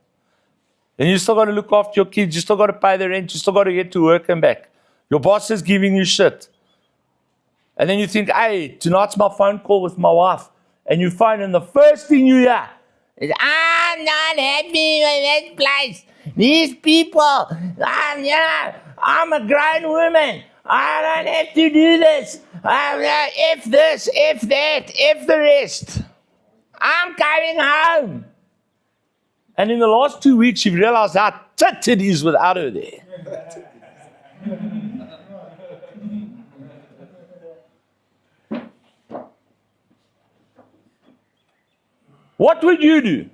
And you still got to look after your kids. You still got to pay the rent. You still got to get to work and back. Your boss is giving you shit. And then you think, hey, tonight's my phone call with my wife. And you phone and the first thing you hear is, I'm not happy with this place. These people, I'm a grown woman. I don't have to do this. If this, if that, if the rest. I'm going home. And in the last 2 weeks, you've realized how tit it is without her there. What would you do?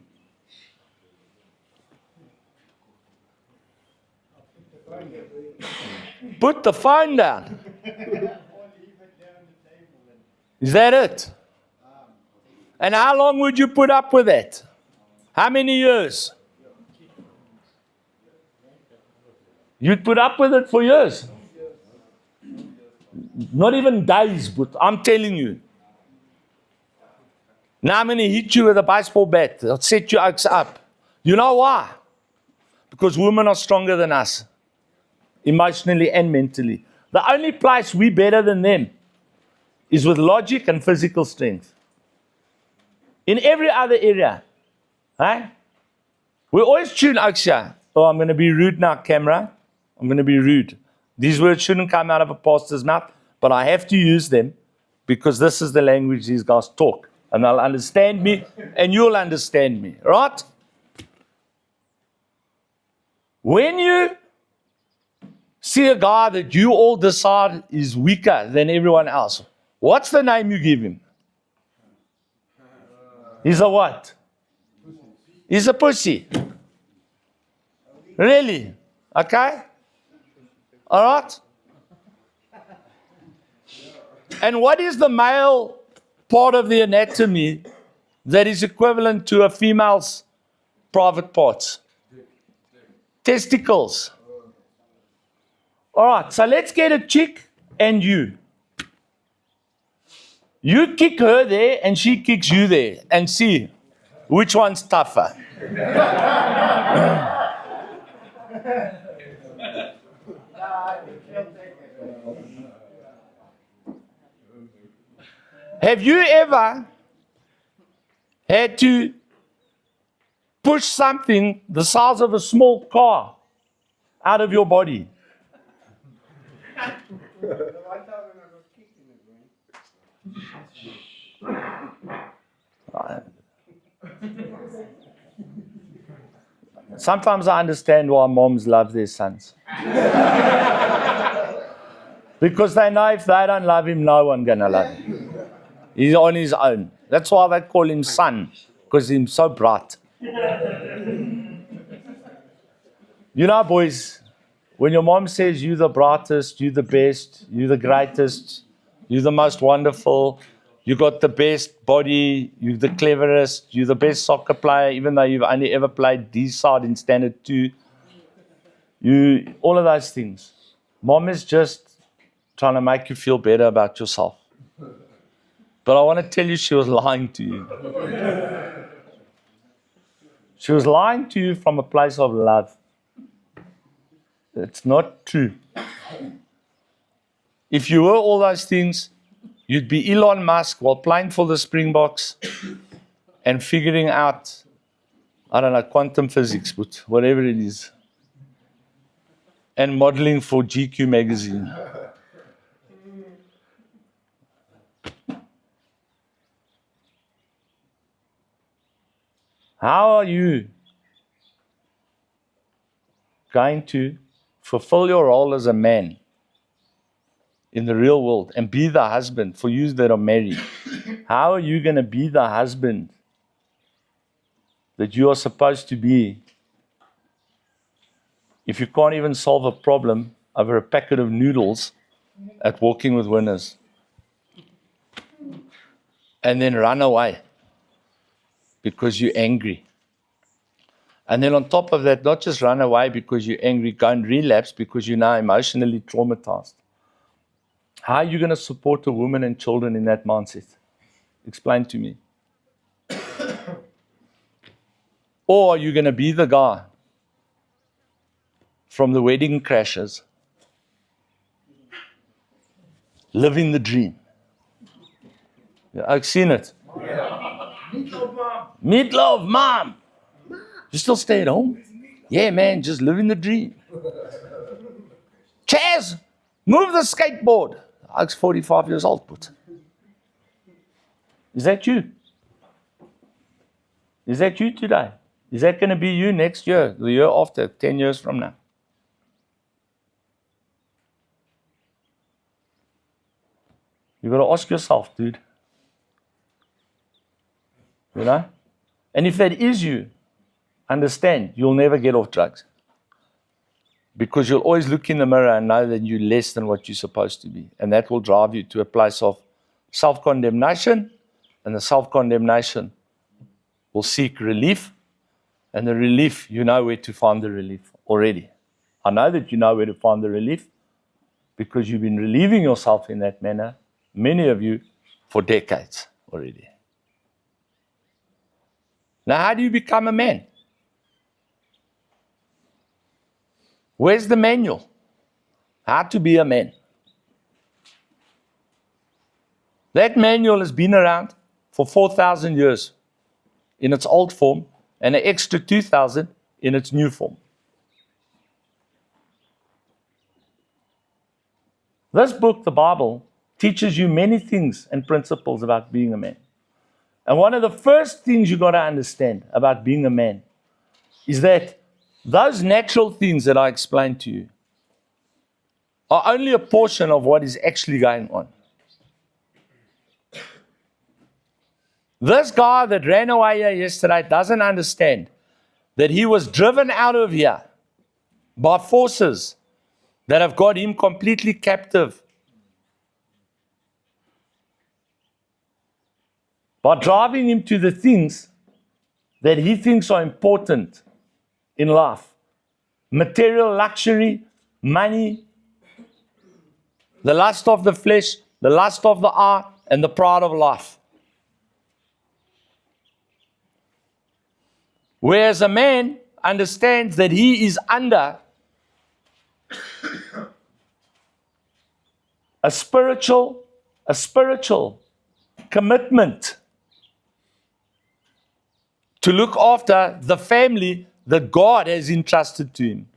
Put the phone down. Is that it? And how long would you put up with that? How many years? You'd put up with it for years. Not even days, but I'm telling you. Now I'm going to hit you with a baseball bat. I'll set you up. You know why? Because women are stronger than us, emotionally and mentally. The only place we're better than them is with logic and physical strength. In every other area, right? We always tune Aksha. Oh, I'm going to be rude now, camera. I'm going to be rude. These words shouldn't come out of a pastor's mouth, but I have to use them because this is the language these guys talk. And they'll understand me, and you'll understand me, right? When you see a guy that you all decide is weaker than everyone else, what's the name you give him? He's a what? He's a pussy. Really? Okay? All right? And what is the male part of the anatomy that is equivalent to a female's private parts? Testicles. All right, so let's get a chick and you. You kick her there and she kicks you there and see which one's tougher. Have you ever had to push something the size of a small car out of your body? Sometimes I understand why moms love their sons. Because they know if they don't love him, no one's going to love him. He's on his own. That's why they call him son, because he's so bright. You know, boys, when your mom says you're the brightest, you're the best, you're the greatest, you're the most wonderful, you got the best body, you're the cleverest, you're the best soccer player, even though you've only ever played D-side in standard 2, all of those things. Mom is just trying to make you feel better about yourself. But I want to tell you, she was lying to you. She was lying to you from a place of love. It's not true. If you were all those things, you'd be Elon Musk while playing for the Springboks and figuring out, I don't know, quantum physics, but whatever it is, and modeling for GQ magazine. How are you going to fulfill your role as a man in the real world and be the husband for you that are married? How are you going to be the husband that you are supposed to be if you can't even solve a problem over a packet of noodles at Walking with Winners and then run away because you're angry? And then on top of that, not just run away because you're angry, go and relapse because you're now emotionally traumatized. How are you going to support a woman and children in that mindset? Explain to me. Or are you going to be the guy from the wedding crashes, living the dream? Yeah, I've seen it. Yeah. Meatloaf, mom. Meatloaf, mom. You still stay at home? Yeah, man, just living the dream. Chaz, move the skateboard. I was 45 years old, but is that you? Is that you today? Is that going to be you next year, the year after, 10 years from now? You've got to ask yourself, dude. You know? And if that is you, understand, you'll never get off drugs. Because you'll always look in the mirror and know that you're less than what you're supposed to be. And that will drive you to a place of self-condemnation. And the self-condemnation will seek relief. And the relief, you know where to find the relief already. I know that you know where to find the relief because you've been relieving yourself in that manner, many of you, for decades already. Now, how do you become a man? Where's the manual? How to be a man. That manual has been around for 4,000 years in its old form and an extra 2,000 in its new form. This book, the Bible, teaches you many things and principles about being a man. And one of the first things you've got to understand about being a man is that those natural things that I explained to you are only a portion of what is actually going on. This guy that ran away here yesterday doesn't understand that he was driven out of here by forces that have got him completely captive. By driving him to the things that he thinks are important in life. Material luxury, money, the lust of the flesh, the lust of the eye, and the pride of life. Whereas a man understands that he is under a spiritual commitment to look after the family that God has entrusted to him.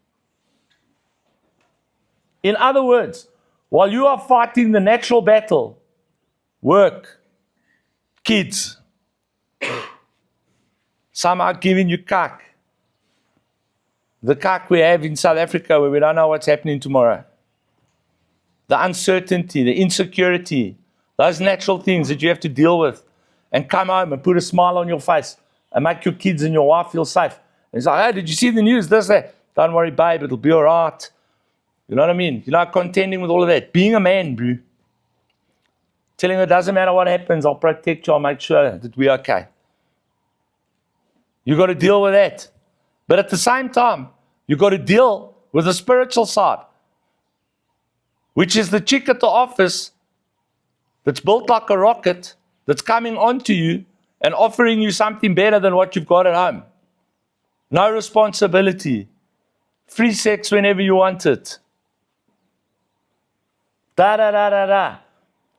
In other words, while you are fighting the natural battle, work, kids, some are giving you kak. The kak we have in South Africa where we don't know what's happening tomorrow. The uncertainty, the insecurity, those natural things that you have to deal with and come home and put a smile on your face and make your kids and your wife feel safe. And it's like, hey, did you see the news? This, that. Don't worry, babe, it'll be all right. You know what I mean? You're not contending with all of that. Being a man, bro. Telling her it doesn't matter what happens, I'll protect you, I'll make sure that we're okay. You've got to deal with that. But at the same time, you've got to deal with the spiritual side, which is the chick at the office that's built like a rocket, that's coming onto you and offering you something better than what you've got at home. No responsibility. Free sex whenever you want it. Da-da-da-da-da.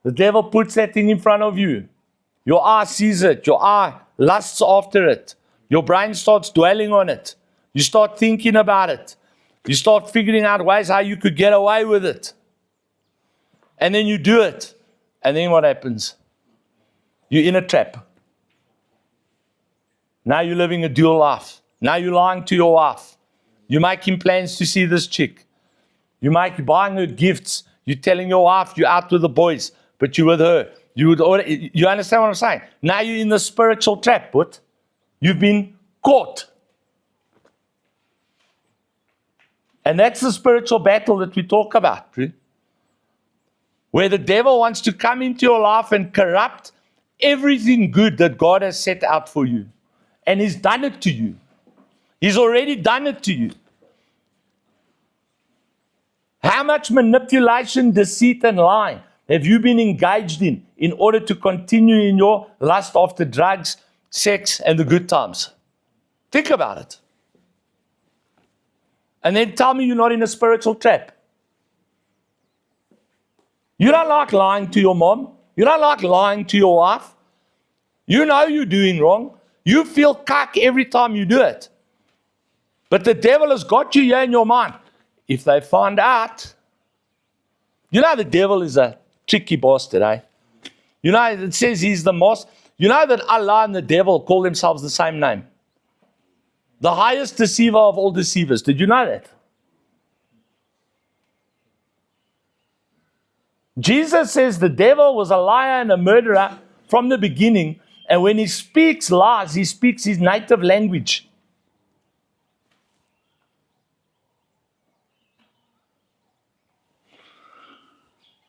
The devil puts that thing in front of you. Your eye sees it. Your eye lusts after it. Your brain starts dwelling on it. You start thinking about it. You start figuring out ways how you could get away with it. And then you do it. And then what happens? You're in a trap. Now you're living a dual life. Now you're lying to your wife. You're making plans to see this chick. You're buying her gifts. You're telling your wife you're out with the boys, but you're with her. You understand what I'm saying? Now you're in the spiritual trap, but you've been caught. And that's the spiritual battle that we talk about, where the devil wants to come into your life and corrupt everything good that God has set out for you. And he's done it to you. He's already done it to you. How much manipulation, deceit, and lying have you been engaged in order to continue in your lust after drugs, sex, and the good times? Think about it. And then tell me you're not in a spiritual trap. You don't like lying to your mom. You don't like lying to your wife. You know you're doing wrong. You feel cuck every time you do it. But the devil has got you here in your mind. If they find out, you know the devil is a tricky bastard, eh? You know, it says he's the most. You know that Allah and the devil call themselves the same name. The highest deceiver of all deceivers. Did you know that? Jesus says the devil was a liar and a murderer from the beginning. And when he speaks lies, he speaks his native language.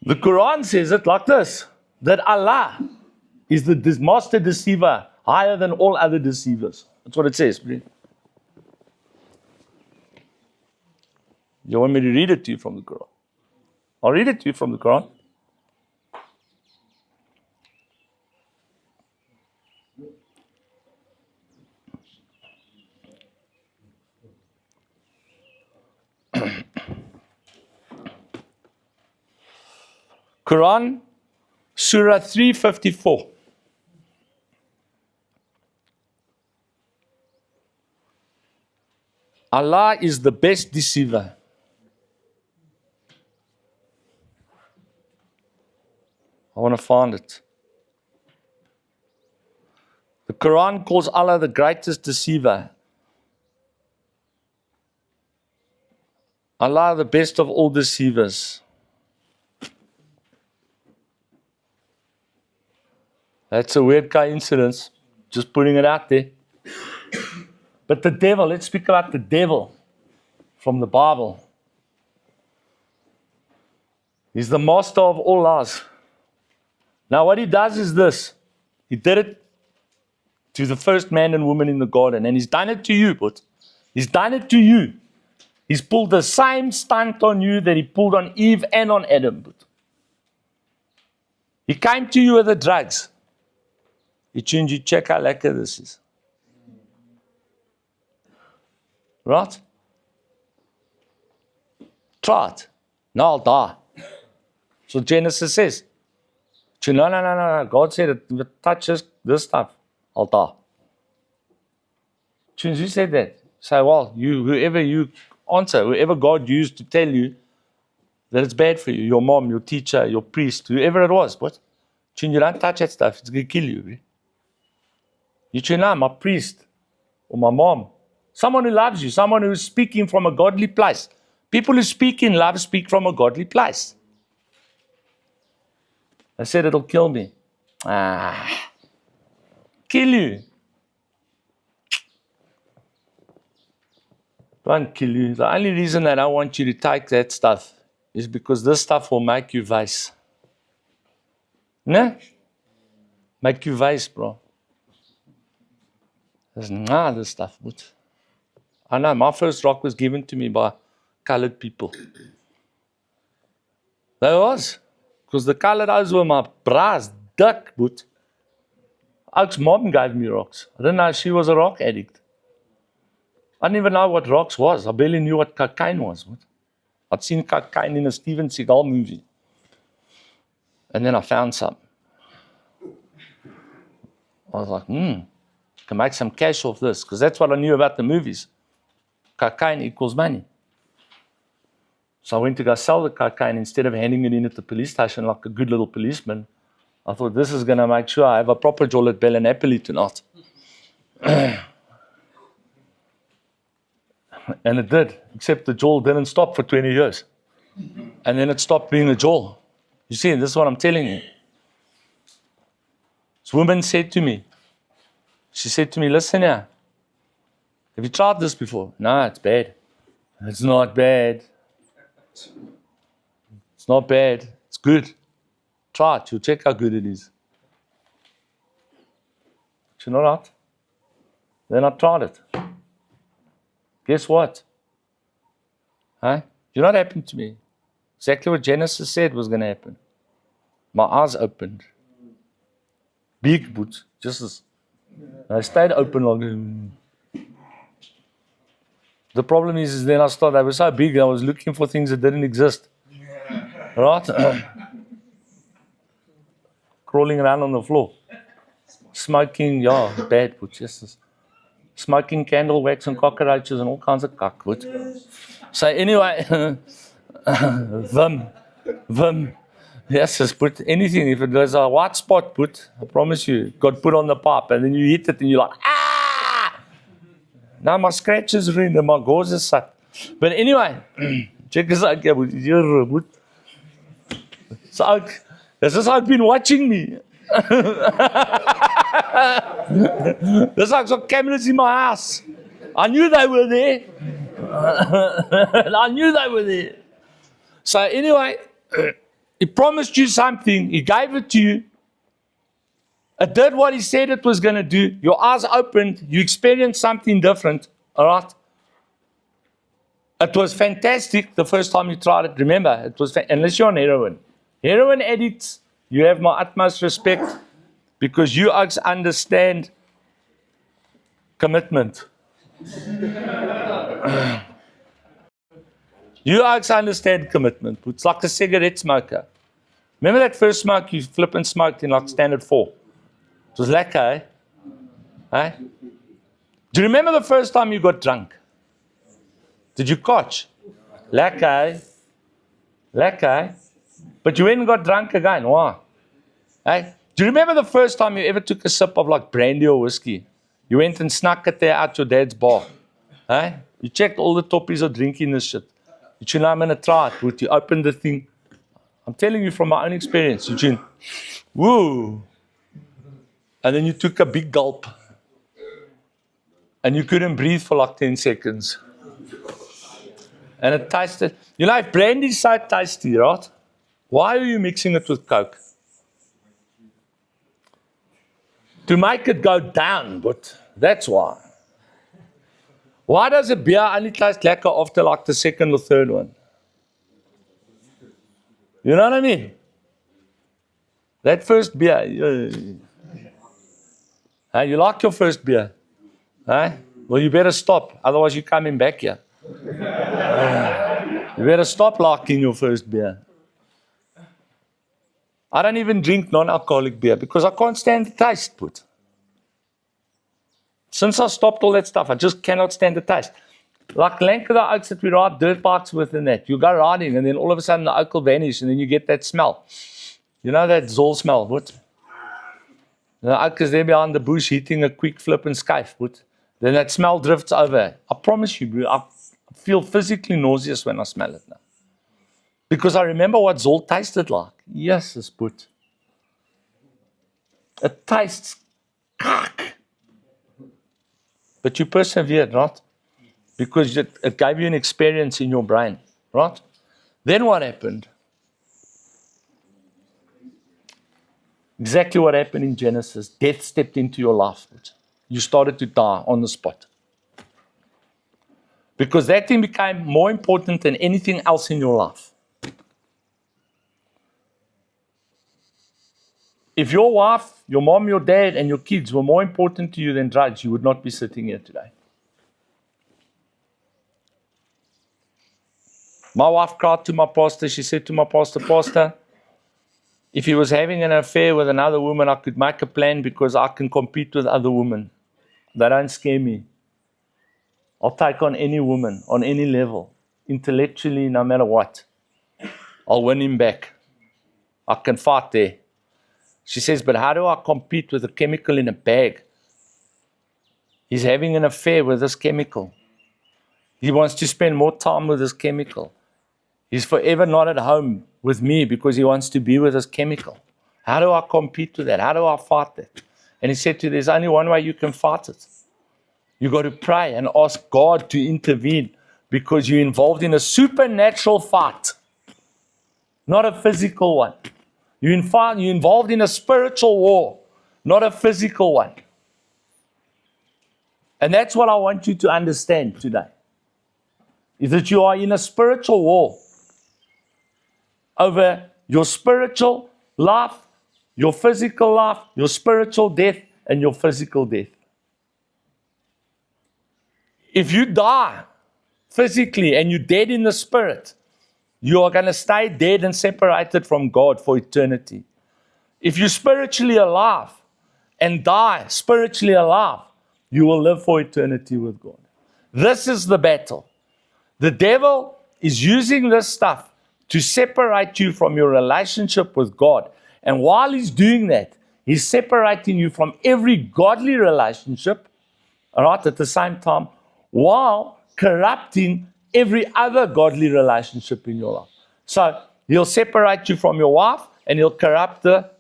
The Quran says it like this, that Allah is the master deceiver, higher than all other deceivers. That's what it says. You want me to read it to you from the Quran? I'll read it to you from the Quran. Quran, Surah 354. Allah is the best deceiver. I want to find it. The Quran calls Allah the greatest deceiver. Allah the best of all deceivers. That's a weird coincidence. Just putting it out there. But the devil, let's speak about the devil from the Bible. He's the master of all lies. Now what he does is this. He did it to the first man and woman in the garden. And he's done it to you, but he's done it to you. He's pulled the same stunt on you that he pulled on Eve and on Adam. But he came to you with the drugs. He tuned you, check how lekker this is. Right? Try it. No, I'll die. So Genesis says. No. God said, if you touch this stuff, I'll die. Tunes, who said that? Say, well, whoever God used to tell you that it's bad for you, your mom, your teacher, your priest, whoever it was. What? Tune, you don't touch that stuff, it's going to kill you. You tune, no, my priest or my mom. Someone who loves you, someone who is speaking from a godly place. People who speak in love speak from a godly place. I said it'll kill me. Kill you. Won't kill you. The only reason that I want you to take that stuff is because this stuff will make you vice. No? Make you vice, bro. This stuff. But I know, my first rock was given to me by colored people. That was. Because the colored eyes were my bra's duck, but Oak's mom gave me rocks. I didn't know she was a rock addict. I didn't even know what rocks was. I barely knew what cocaine was. I'd seen cocaine in a Steven Seagal movie. And then I found some. I was like, can make some cash off this. Because that's what I knew about the movies. Cocaine equals money. So I went to go sell the cocaine instead of handing it in at the police station like a good little policeman. I thought, this is going to make sure I have a proper joll at Bellinapoli tonight. And it did, except the joll didn't stop for 20 years. And then it stopped being a joll. You see, this is what I'm telling you. This woman said to me, listen here, have you tried this before? No, it's bad. It's not bad. It's not bad. It's good. Try it. You'll check how good it is. You know what? Then I tried it. Guess what? Huh? You know what happened to me? Exactly what Genesis said was going to happen. My eyes opened. Big boots. Just as I stayed open long. The problem is then I was so big, I was looking for things that didn't exist. Right? Crawling around on the floor. Smoking, bad boots. Just smoking candle wax and cockroaches and all kinds of cuck. So anyway, Vim. Yes, just put anything. If there's a white spot, I promise you, got put on the pipe, and then you hit it and you're like, ah! Now my scratches ruined and my gauze is sucked. But anyway, check this out, boet. So, this is how it's been watching me. There's like some cameras in my house. I knew they were there. I knew they were there. So anyway, he promised you something. He gave it to you. It did what he said it was going to do. Your eyes opened. You experienced something different. All right? It was fantastic the first time you tried it. Remember, it was unless you're on heroin. Heroin addicts, you have my utmost respect because you understand commitment. You understand commitment. It's like a cigarette smoker. Remember that first smoke you flip and smoked in like standard 4? It was lekker, eh? Do you remember the first time you got drunk? Did you catch? Lekker, lekker. But you went and got drunk again. Why? Hey? Do you remember the first time you ever took a sip of like brandy or whiskey? You went and snuck it there at your dad's bar. Hey? You checked all the toppies are drinking this shit. You know, I'm going to try it. Would you open the thing? I'm telling you from my own experience. Eugene, woo. And then you took a big gulp. And you couldn't breathe for like 10 seconds. And it tasted, you know, if brandy is so tasty, right? Why are you mixing it with Coke? To make it go down, but that's why. Why does a beer only taste lekker after like the second or third one? You know what I mean? That first beer, you like your first beer? Well, you better stop, otherwise you're coming back here. You better stop liking your first beer. I don't even drink non-alcoholic beer because I can't stand the taste. Since I stopped all that stuff, I just cannot stand the taste. Like Lanka the oaks that we ride dirt bikes with and that. You go riding and then all of a sudden the oak will vanish and then you get that smell. You know that Zol smell, The oak is there behind the bush hitting a quick flip and skife, Then that smell drifts over. I promise you, bro, I feel physically nauseous when I smell it now. Because I remember what Zol tasted like. Yes, it's put. It tastes cock. But you persevered, right? Because it gave you an experience in your brain, right? Then what happened? Exactly what happened in Genesis. Death stepped into your life. You started to die on the spot. Because that thing became more important than anything else in your life. If your wife, your mom, your dad, and your kids were more important to you than drugs, you would not be sitting here today. My wife cried to my pastor. She said to my pastor, Pastor, if he was having an affair with another woman, I could make a plan because I can compete with other women. They don't scare me. I'll take on any woman, on any level, intellectually, no matter what. I'll win him back. I can fight there. She says, but how do I compete with a chemical in a bag? He's having an affair with this chemical. He wants to spend more time with this chemical. He's forever not at home with me because he wants to be with this chemical. How do I compete with that? How do I fight that? And he said to me, there's only one way you can fight it. You got to pray and ask God to intervene because you're involved in a supernatural fight, not a physical one. You're involved in a spiritual war, not a physical one. And that's what I want you to understand today. is that you are in a spiritual war over your spiritual life, your physical life, your spiritual death, and your physical death. If you die physically and you're dead in the spirit, you are going to stay dead and separated from God for eternity. If you're spiritually alive and die spiritually alive, you will live for eternity with God. This is the battle. The devil is using this stuff to separate you from your relationship with God. And while he's doing that, he's separating you from every godly relationship, all right, at the same time, while corrupting every other godly relationship in your life. So he'll separate you from your wife and he'll corrupt the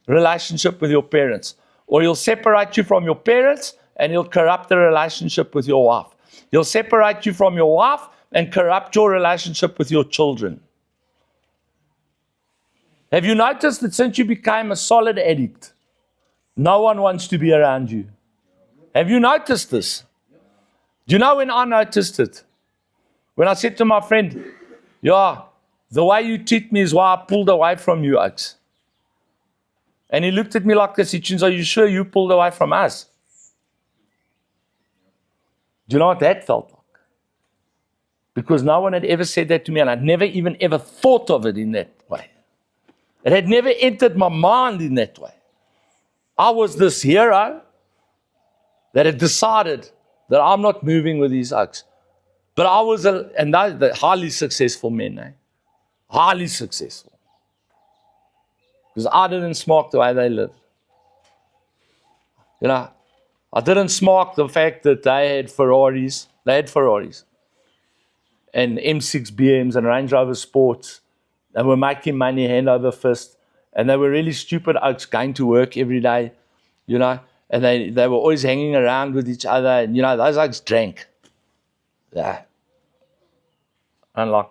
relationship with your parents. Or he'll separate you from your parents and he'll corrupt the relationship with your wife. He'll separate you from your wife and corrupt your relationship with your children. Have you noticed that since you became a solid addict, no one wants to be around you? Have you noticed this? Do you know when I noticed it? When I said to my friend, yeah, the way you treat me is why I pulled away from you, Oaks. And he looked at me like this. He said, are you sure you pulled away from us? Do you know what that felt like? Because no one had ever said that to me, and I'd never even ever thought of it in that way. It had never entered my mind in that way. I was this hero that had decided that I'm not moving with these Oaks. But I was, and they're highly successful men, eh? Highly successful. Because I didn't smoke the way they lived. You know, I didn't smoke the fact that they had Ferraris. They had Ferraris. And M6 BMs and Range Rover Sports. They were making money hand over fist. And they were really stupid Oaks going to work every day, you know. And they were always hanging around with each other. And, you know, those Oaks drank. Yeah. Unlike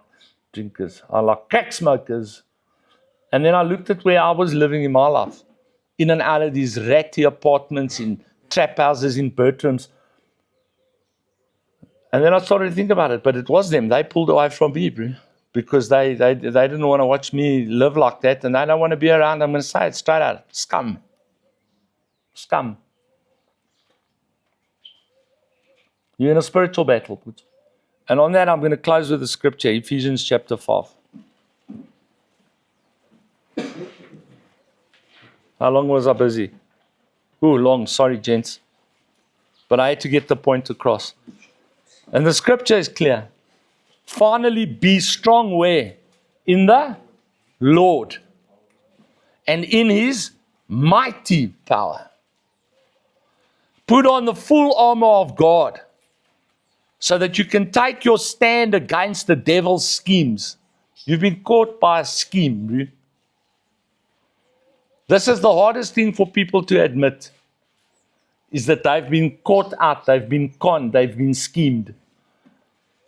drinkers. Unlike crack smokers. And then I looked at where I was living in my life. In and out of these ratty apartments, in trap houses, in Bertrams. And then I started to think about it. But it was them. They pulled away from me, bro. Because they didn't want to watch me live like that. And they don't want to be around. I'm going to say it straight out. Scum. Scum. You're in a spiritual battle. And on that, I'm going to close with the scripture. Ephesians chapter 5. How long was I busy? Ooh, long. Sorry, gents. But I had to get the point across. And the scripture is clear. Finally, be strong where? In the Lord. And in His mighty power. Put on the full armor of God. So that you can take your stand against the devil's schemes. You've been caught by a scheme, dude. This is the hardest thing for people to admit, is that they've been caught out, they've been conned, they've been schemed.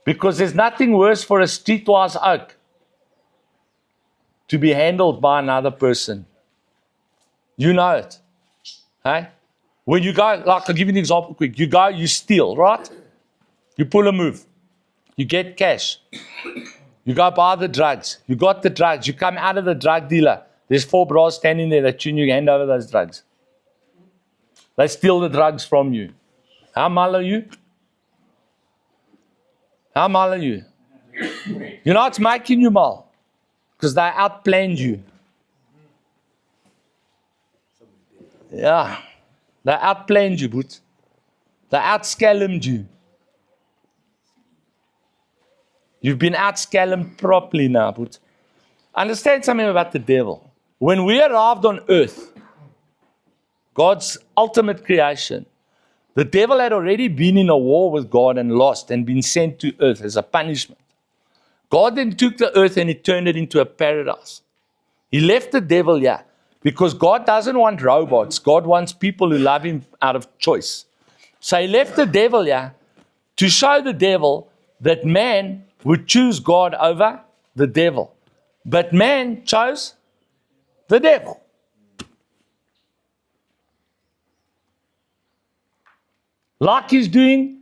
Because there's nothing worse for a streetwise oak to be handled by another person. You know it. Hey? When you go, like I'll give you an example quick. You go, you steal, right? You pull a move. You get cash. You go buy the drugs. You got the drugs. You come out of the drug dealer. There's 4 bras standing there that you hand over those drugs. They steal the drugs from you. How mal are you? How mal are you? You know what's making you mal? Because they outplanned you. Yeah. They outplanned you, but they outscallomed you. You've been outscallomed properly now, but understand something about the devil. When we arrived on earth, God's ultimate creation, the devil had already been in a war with God and lost and been sent to earth as a punishment. God then took the earth and He turned it into a paradise. He left the devil here because God doesn't want robots. God wants people who love Him out of choice. So He left the devil here to show the devil that man would choose God over the devil. But man chose the devil. Like He's doing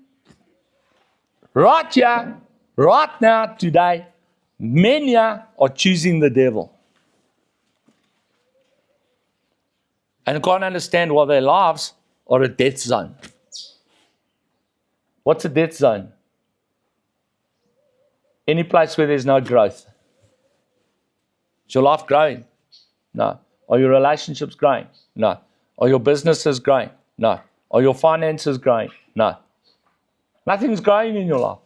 right here Right now, today, many are choosing the devil. And can't understand why their lives are a death zone. What's a death zone? Any place where there's no growth. Is your life growing? No. Are your relationships growing? No. Are your businesses growing? No. Are your finances growing? No. Nothing's growing in your life.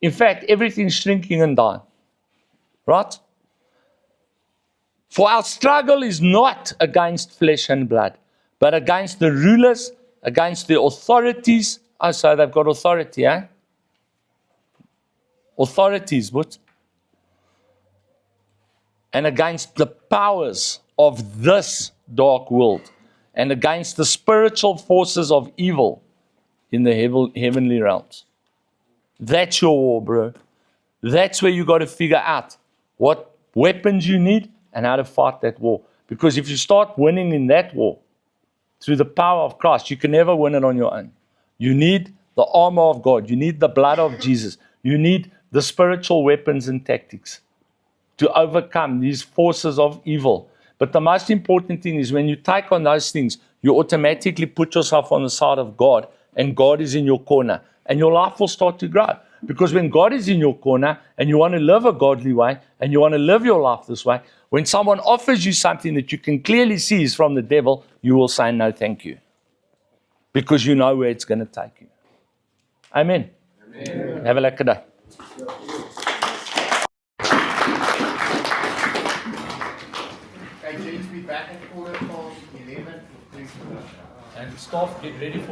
In fact, everything's shrinking and dying. Right? For our struggle is not against flesh and blood, but against the rulers, against the authorities. Oh, so they've got authority, eh? Authorities, what? And against the powers of this dark world, and against the spiritual forces of evil in the heavenly realms. That's your war, bro. That's where you got to figure out what weapons you need and how to fight that war. Because if you start winning in that war through the power of Christ, you can never win it on your own. You need the armor of God. You need the blood of Jesus. You need the spiritual weapons and tactics to overcome these forces of evil. But the most important thing is when you take on those things, you automatically put yourself on the side of God, and God is in your corner. And your life will start to grow. Because when God is in your corner and you want to live a godly way and you want to live your life this way, when someone offers you something that you can clearly see is from the devil, you will say no thank you. Because you know where it's going to take you. Amen. Amen. Have a lekker day. Hey, James, be back at 11:15. And staff, get ready for